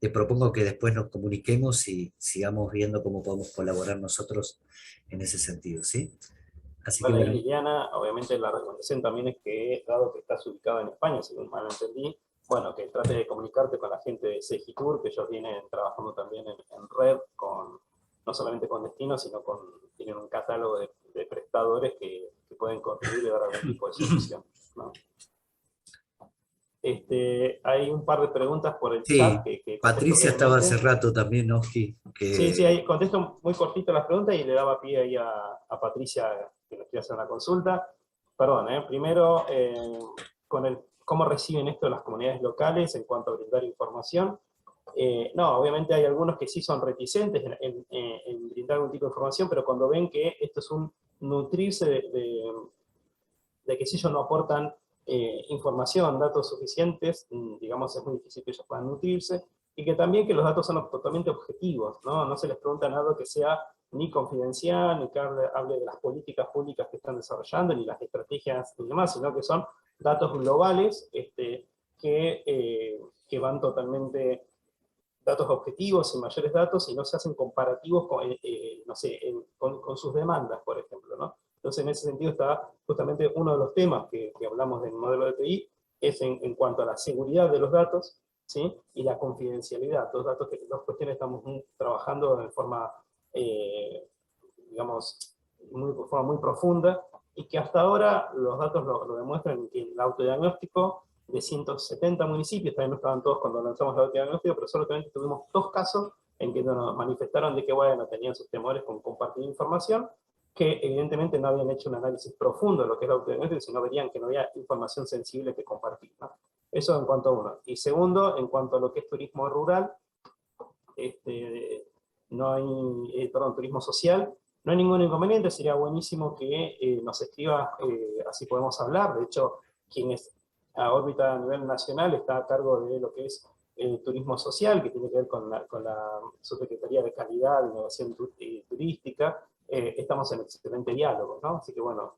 te propongo que después nos comuniquemos y sigamos viendo cómo podemos colaborar nosotros en ese sentido, ¿sí? Así que Bueno, y bueno, Liliana, obviamente la recomendación también es que, dado que estás ubicado en España, si no mal entendí, bueno, que trate de comunicarte con la gente de Segitur, que ellos vienen trabajando también en red, con, no solamente con destinos, sino tienen un catálogo de prestadores que pueden contribuir y dar algún tipo de solución, ¿no? Hay un par de preguntas por el chat sí, que contesto Patricia estaba hace brevemente. rato también, ¿no? Sí, sí, Que ahí contesto muy cortito las preguntas y le daba pie ahí a Patricia que nos quiere hacer una consulta. Perdón, primero, cómo reciben esto las comunidades locales en cuanto a brindar información. No, obviamente hay algunos que sí son reticentes en brindar algún tipo de información, pero cuando ven que esto es un nutrirse de que si ellos no aportan información, datos suficientes, digamos, es muy difícil que ellos puedan nutrirse, y que también que los datos son totalmente objetivos, ¿no? No se les pregunta nada que sea ni confidencial, ni que hable de las políticas públicas que están desarrollando, ni las estrategias ni demás, sino que son datos globales que van totalmente datos objetivos y mayores datos y no se hacen comparativos con, no sé, con sus demandas, por ejemplo, ¿no? Entonces, en ese sentido está justamente uno de los temas que hablamos del modelo de TI, es en cuanto a la seguridad de los datos, ¿sí? Y la confidencialidad, dos cuestiones que estamos trabajando de forma, digamos, de forma muy profunda, y que hasta ahora los datos lo demuestran, que el autodiagnóstico de 170 municipios, también no estaban todos cuando lanzamos el autodiagnóstico, pero solamente tuvimos 2 casos en que nos manifestaron de que, bueno, tenían sus temores con compartir información, que evidentemente no habían hecho un análisis profundo de lo que es el autodiagnóstico, sino verían que no había información sensible que compartir, ¿no? Eso en cuanto a uno. Y segundo, en cuanto a lo que es turismo rural, no hay, turismo social, no hay ningún inconveniente, sería buenísimo que nos escriba, así podemos hablar. De hecho, quienes a órbita a nivel nacional está a cargo de lo que es turismo social, que tiene que ver con la Subsecretaría de Calidad e Innovación Turística. Estamos en excelente diálogo, ¿no? Así que bueno,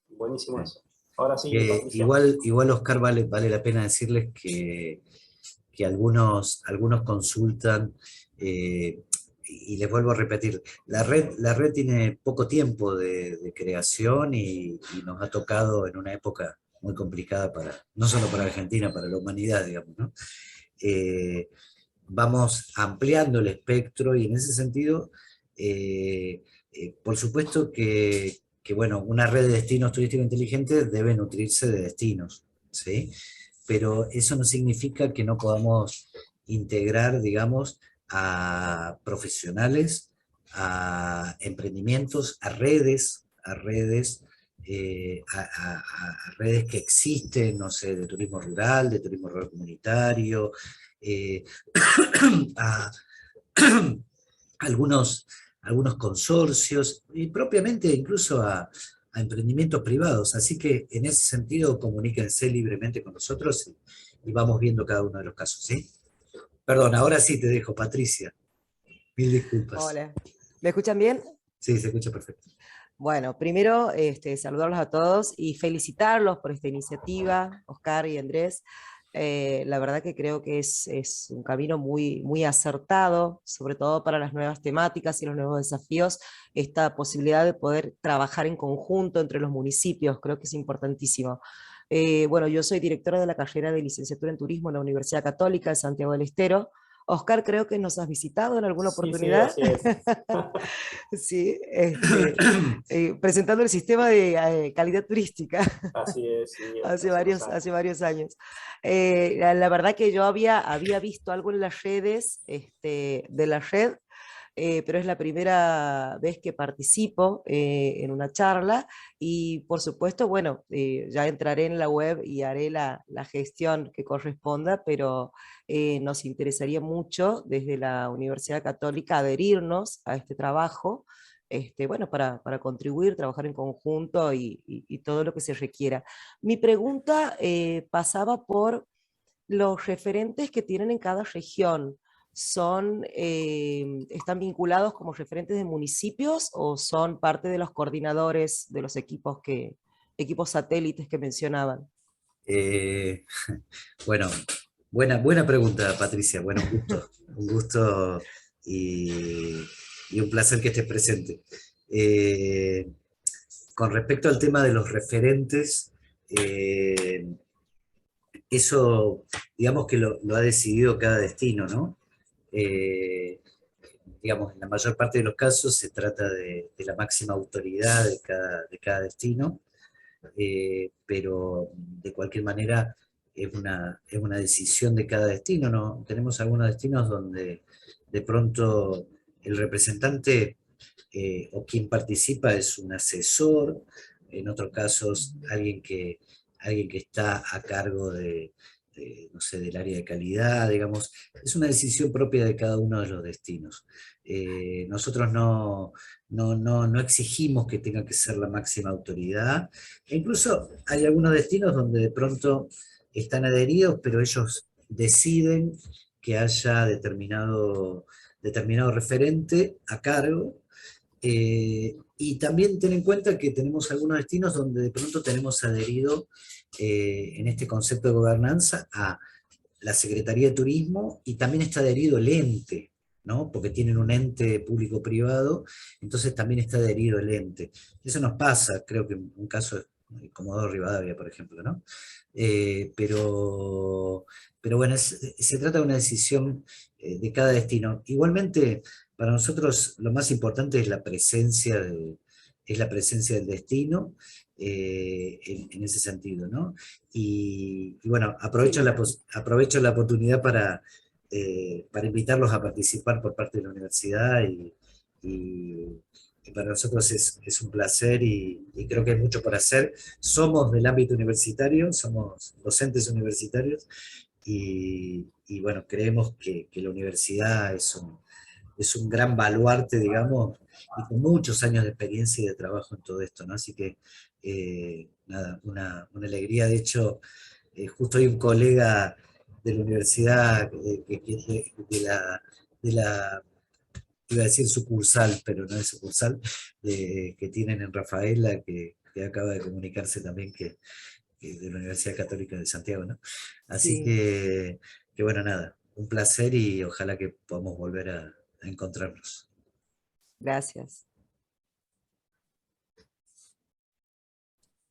buenísimo eso. Ahora sí, Patricia. igual Oscar, vale la pena decirles que algunos consultan, y les vuelvo a repetir, la red tiene poco tiempo de creación y nos ha tocado en una época muy complicada no solo para Argentina, para la humanidad, digamos, ¿no? Eh, Vamos ampliando el espectro y en ese sentido, por supuesto bueno, una red de destinos turísticos inteligentes debe nutrirse de destinos, ¿sí? Pero eso no significa que no podamos integrar, digamos, a profesionales, a emprendimientos, a redes que existen, no sé, de turismo rural comunitario, eh, a algunos, algunos consorcios y propiamente incluso a emprendimientos privados. Así que en ese sentido comuníquense libremente con nosotros y vamos viendo cada uno de los casos, ¿sí? Perdón, ahora sí te dejo, Patricia. Mil disculpas. Hola, ¿me escuchan bien? Sí, se escucha perfecto. Bueno, primero saludarlos a todos y felicitarlos por esta iniciativa, Oscar y Andrés. La verdad que creo que es un camino muy, muy acertado, sobre todo para las nuevas temáticas y los nuevos desafíos, esta posibilidad de poder trabajar en conjunto entre los municipios, creo que es importantísimo. Bueno, yo soy directora de la carrera de licenciatura en turismo en la Universidad Católica de Santiago del Estero. Oscar, creo que nos has visitado en alguna Sí, sí, oportunidad. así es. Sí, presentando el sistema de calidad turística Así es, sí, hace unos años. hace varios años. La verdad que yo había visto algo en las redes de la red, pero es la primera vez que participo en una charla y por supuesto, bueno, ya entraré en la web y haré la gestión que corresponda, pero nos interesaría mucho desde la Universidad Católica adherirnos a este trabajo. Bueno, para contribuir, trabajar en conjunto y todo lo que se requiera. Mi pregunta pasaba por los referentes que tienen en cada región. ¿Están vinculados como referentes de municipios o son parte de los coordinadores de los equipos satélites que mencionaban? Eh, bueno, Buena pregunta, Patricia. Bueno, un gusto y, y un placer que estés presente. Eh, con respecto al tema de los referentes, eh, eso, digamos que lo ha decidido cada destino, ¿no? Eh, digamos, en la mayor parte de los casos se trata de la máxima autoridad de cada destino, pero de cualquier manera es una decisión de cada destino, ¿no? Tenemos algunos destinos donde de pronto el representante o quien participa es un asesor, en otros casos alguien que está a cargo no sé, del área de calidad, digamos, es una decisión propia de cada uno de los destinos. Nosotros no exigimos que tenga que ser la máxima autoridad, e incluso hay algunos destinos donde de pronto están adheridos, pero ellos deciden que haya determinado referente a cargo, y también ten en cuenta que tenemos algunos destinos donde de pronto tenemos adherido en este concepto de gobernanza a la Secretaría de Turismo, y también está adherido el ente, ¿no? Porque tienen un ente público-privado, entonces también está adherido el ente. Eso nos pasa, creo que en un caso de Comodoro Rivadavia, por ejemplo, ¿no? Eh, pero, pero bueno, se trata de una decisión de cada destino. Igualmente, para nosotros lo más importante es la presencia del destino, en ese sentido, ¿no? Y bueno, Sí, aprovecho la oportunidad para invitarlos a participar por parte de la universidad, y- y para nosotros es un placer, y creo que hay mucho por hacer. Somos del ámbito universitario, somos docentes universitarios, y bueno, creemos que la universidad es un gran baluarte, digamos, y con muchos años de experiencia y de trabajo en todo esto, ¿no? Así que, nada, una alegría. De hecho, justo hay un colega de la universidad, de la, iba a decir sucursal, pero no es sucursal, que tienen en Rafaela, que acaba de comunicarse también que de la Universidad Católica de Santiago, ¿no? Así Sí, que bueno, nada, un placer, y ojalá que podamos volver a encontrarnos. gracias.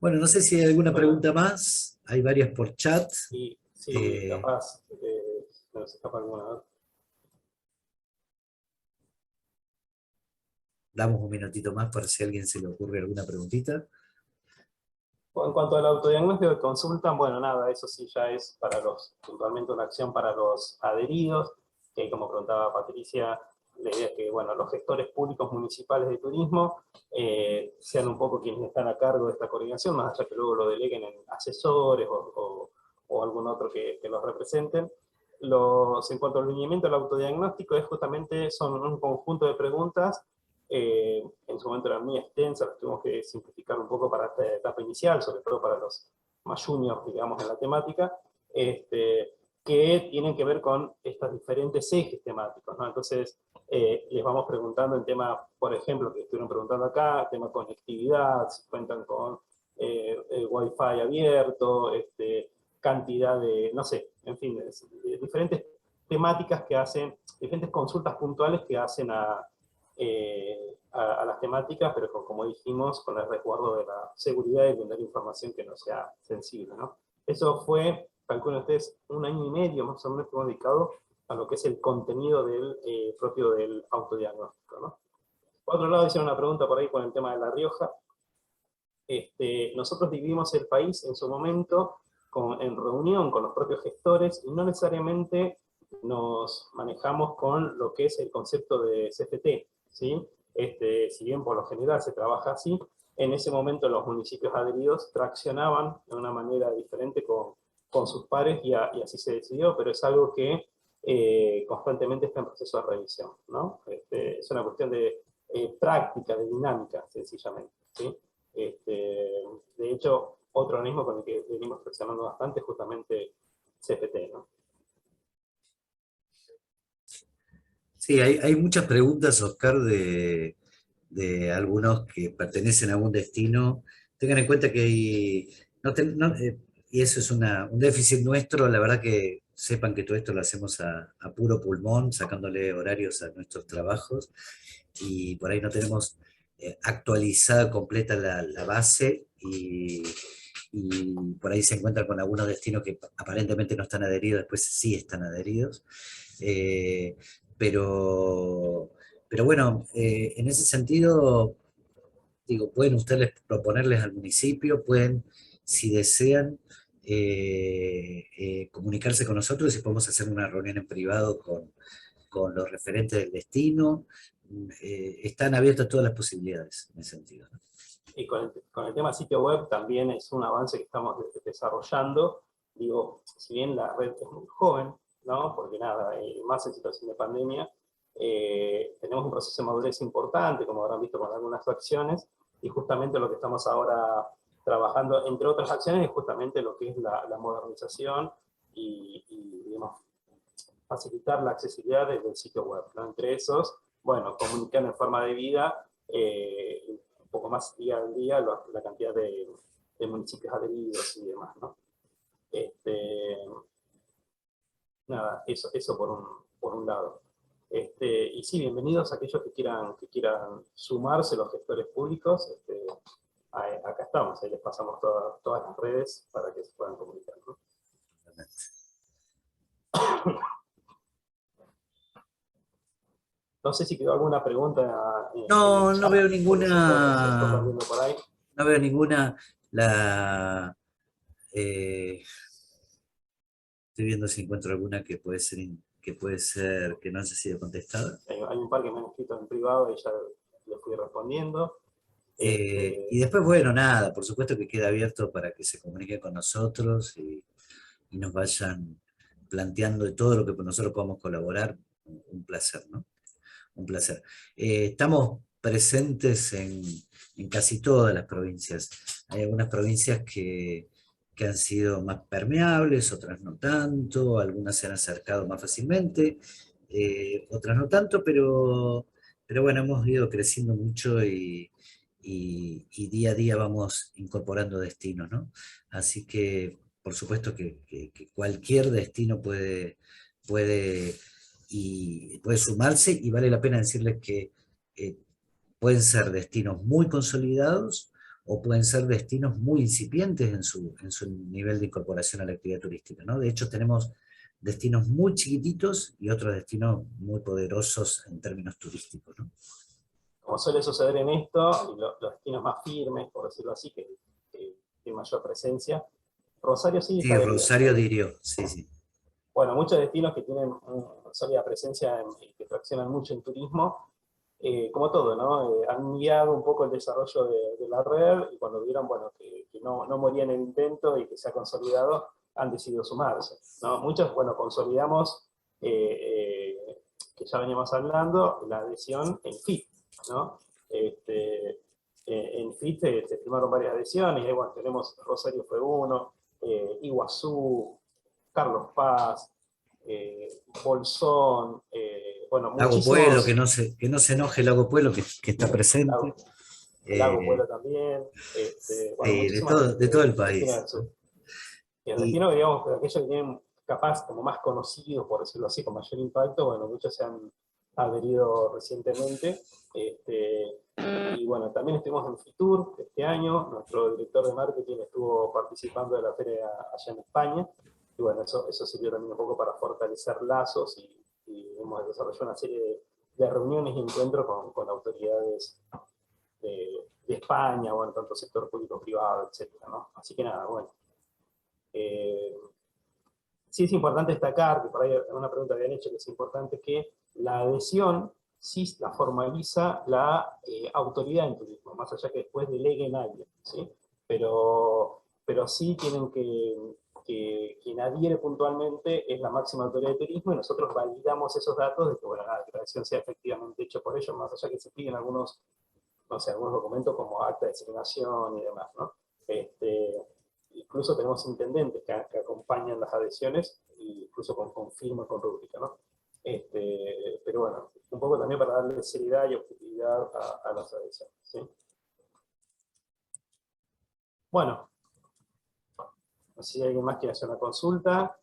Bueno, no sé si hay alguna bueno, pregunta más, hay varias por chat. y sí, Eh, capaz, se nos escapa alguna, ¿no? Damos un minutito más por si a alguien se le ocurre alguna preguntita. En cuanto al autodiagnóstico que consultan, bueno, nada, eso sí ya es para puntualmente una acción para los adheridos, que como preguntaba Patricia, la idea es que, bueno, los gestores públicos municipales de turismo sean un poco quienes están a cargo de esta coordinación, más allá que luego lo deleguen en asesores o algún otro que los representen. En cuanto al lineamiento del autodiagnóstico, son un conjunto de preguntas, en su momento eran muy extensas, las tuvimos que simplificar un poco para esta etapa inicial, sobre todo para los más juniors, digamos, en la temática, que tienen que ver con estos diferentes ejes temáticos, ¿no? Entonces, les vamos preguntando en tema, por ejemplo, que estuvieron preguntando acá, tema conectividad, si cuentan con Wi-Fi abierto, cantidad de, no sé, en fin, diferentes temáticas que hacen, diferentes consultas puntuales que hacen a las temáticas, pero como dijimos, con el resguardo de la seguridad y brindar información que no sea sensible, ¿no? Eso fue, calculen ustedes, 1 año y medio más o menos que hemos dedicado a lo que es el contenido propio del autodiagnóstico, ¿no? Por otro lado, hicieron una pregunta por ahí con el tema de La Rioja. Nosotros dividimos el país en su momento en reunión con los propios gestores, y no necesariamente nos manejamos con lo que es el concepto de CFT, ¿sí? Si bien por lo general se trabaja así, en ese momento los municipios adheridos traccionaban de una manera diferente con sus pares, y así se decidió, pero es algo que constantemente está en proceso de revisión, ¿no? Es una cuestión de práctica, de dinámica, sencillamente, ¿sí? De hecho, otro organismo con el que venimos presionando bastante es justamente CFT, ¿no? Sí, hay muchas preguntas, Oscar, de algunos que pertenecen a un destino. Tengan en cuenta que y eso es un déficit nuestro, la verdad que sepan que todo esto lo hacemos a puro pulmón, sacándole horarios a nuestros trabajos, y por ahí no tenemos actualizada completa la base, y por ahí se encuentran con algunos destinos que aparentemente no están adheridos, después sí están adheridos. Eh, pero bueno, en ese sentido, digo, pueden ustedes proponerles al municipio, pueden, si desean, comunicarse con nosotros y podemos hacer una reunión en privado con los referentes del destino. Están abiertas todas las posibilidades en ese sentido, ¿no? Y con el tema sitio web también es un avance que estamos desarrollando. Digo, si bien la red es muy joven, ¿no? Porque nada, más en situación de pandemia, tenemos un proceso de madurez importante, como habrán visto con algunas acciones, y justamente lo que estamos ahora trabajando, entre otras acciones, es justamente lo que es la modernización y digamos, facilitar la accesibilidad del sitio web, ¿no? Entre esos, bueno, comunicar en forma de vida, un poco más día al día, la cantidad de municipios adheridos y demás, ¿no? Nada, eso por un lado. Y sí, bienvenidos a aquellos que quieran sumarse, los gestores públicos. Acá estamos, ahí les pasamos todas las redes para que se puedan comunicar, ¿no? No sé si quedó alguna pregunta en No, el no chat, veo porque se fue ninguna, perdiendo por ahí. no veo ninguna. Estoy viendo si encuentro alguna que puede ser que no haya sido contestada. Hay un par que me han escrito en privado y ya les fui respondiendo. Y después, bueno, nada, por supuesto que queda abierto para que se comuniquen con nosotros y nos vayan planteando todo lo que nosotros podamos colaborar. Un placer, ¿no? Un placer. Estamos presentes en casi todas las provincias. Hay algunas provincias que han sido más permeables, otras no tanto, algunas se han acercado más fácilmente, otras no tanto, pero bueno, hemos ido creciendo mucho y día a día vamos incorporando destinos, ¿no? Así que, por supuesto que cualquier destino puede sumarse, y vale la pena decirles que pueden ser destinos muy consolidados o pueden ser destinos muy incipientes en su nivel de incorporación a la actividad turística, ¿no? De hecho, tenemos destinos muy chiquititos y otros destinos muy poderosos en términos turísticos, ¿no? Como suele suceder en esto, y los destinos más firmes, por decirlo así, que tienen mayor presencia, Rosario sí está Sí, adherido. Rosario dirió, sí, sí. Bueno, muchos destinos que tienen una sólida presencia, que traccionan mucho en turismo, como todo, ¿no? Han guiado un poco el desarrollo de la red, y cuando vieron, bueno, que no moría en el intento y que se ha consolidado, han decidido sumarse, ¿no? Muchos, bueno, consolidamos, que ya veníamos hablando, la adhesión en FIT, ¿no? En FIT se firmaron varias adhesiones, y ahí, bueno, tenemos Rosario fue uno, Iguazú, Carlos Paz, Bolsón, bueno, Lago Pueblo, muchísimos. que no se enoje Lago Pueblo, que está presente. Lago Eh, Pueblo también, bueno, sí, muchísimas de todo el destinos país, del ¿no? sur. Y el Y, destino, digamos, que aquellos que tienen capaz como más conocidos, por decirlo así, con mayor impacto, bueno, muchos se han adherido recientemente. Y bueno, también estuvimos en Fitur este año, nuestro director de marketing estuvo participando de la feria allá en España, y bueno, eso sirvió también un poco para fortalecer lazos, y hemos desarrollado una serie de reuniones y encuentros con autoridades de España, bueno, tanto sector público-privado, etcétera, ¿no? Así que nada, bueno. Sí es importante destacar, que por ahí una pregunta habían hecho, que es importante que la adhesión sí la formaliza la autoridad en turismo, más allá que después deleguen a alguien, ¿sí? Pero sí tienen quien adhiere puntualmente es la máxima autoridad de turismo, y nosotros validamos esos datos de que, bueno, la declaración sea efectivamente hecha por ellos, más allá que se piden algunos, no sé, algunos documentos como acta de designación y demás, ¿no? Incluso tenemos intendentes que acompañan las adhesiones, incluso con firma, con rúbrica, ¿no? Pero bueno, un poco también para darle seriedad y objetividad a las adhesiones, ¿sí? Bueno, No sé si alguien más quiere hacer una consulta.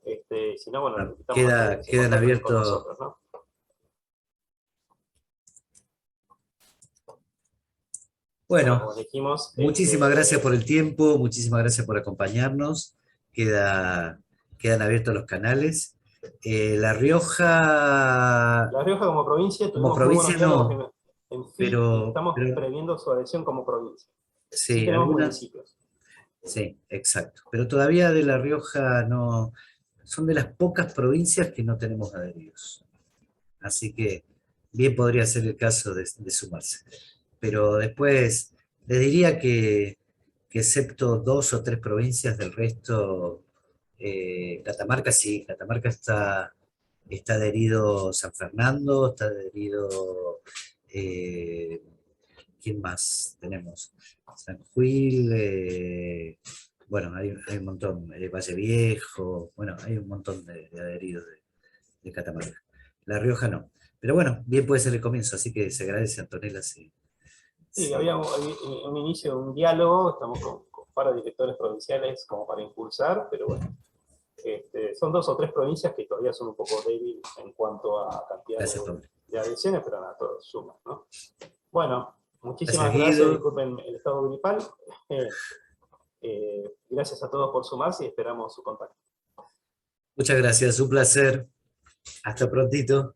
Si no, bueno, No, invitamos a que se quedan contacten con abiertos. nosotros, ¿no? Bueno, Como dijimos, muchísimas gracias por el tiempo, muchísimas gracias por acompañarnos. Quedan abiertos los canales. La Rioja, La Rioja como provincia como tuvimos muy provincia buenos diálogos no, en FIT y pero estamos previendo su adhesión como provincia. Sí sí, tenemos algunas, municipios. sí, exacto. Pero todavía de La Rioja no, son de las pocas provincias que no tenemos adheridos. Así que bien podría ser el caso de sumarse. Pero después les diría que excepto 2 o 3 provincias del resto, Catamarca sí, Catamarca está adherido San Fernando, está adherido, eh, ¿quién más tenemos? San Juil, bueno, hay un montón, Valle Viejo, bueno, hay un montón de adheridos de Catamarca. La Rioja no. Pero bueno, bien puede ser el comienzo, así que se agradece, Antonella, si, Sí, si- había un inicio de un diálogo, estamos con para directores provinciales como para impulsar, pero bueno, son 2 o 3 provincias que todavía son un poco débiles en cuanto a cantidad Gracias, Pablo. de adhesiones, pero nada, todo suma, ¿no? Bueno, Gracias, muchísimas gracias, Guido. disculpen el estado gripal. Gracias a todos por sumarse y esperamos su contacto. Muchas gracias, un placer. Hasta prontito.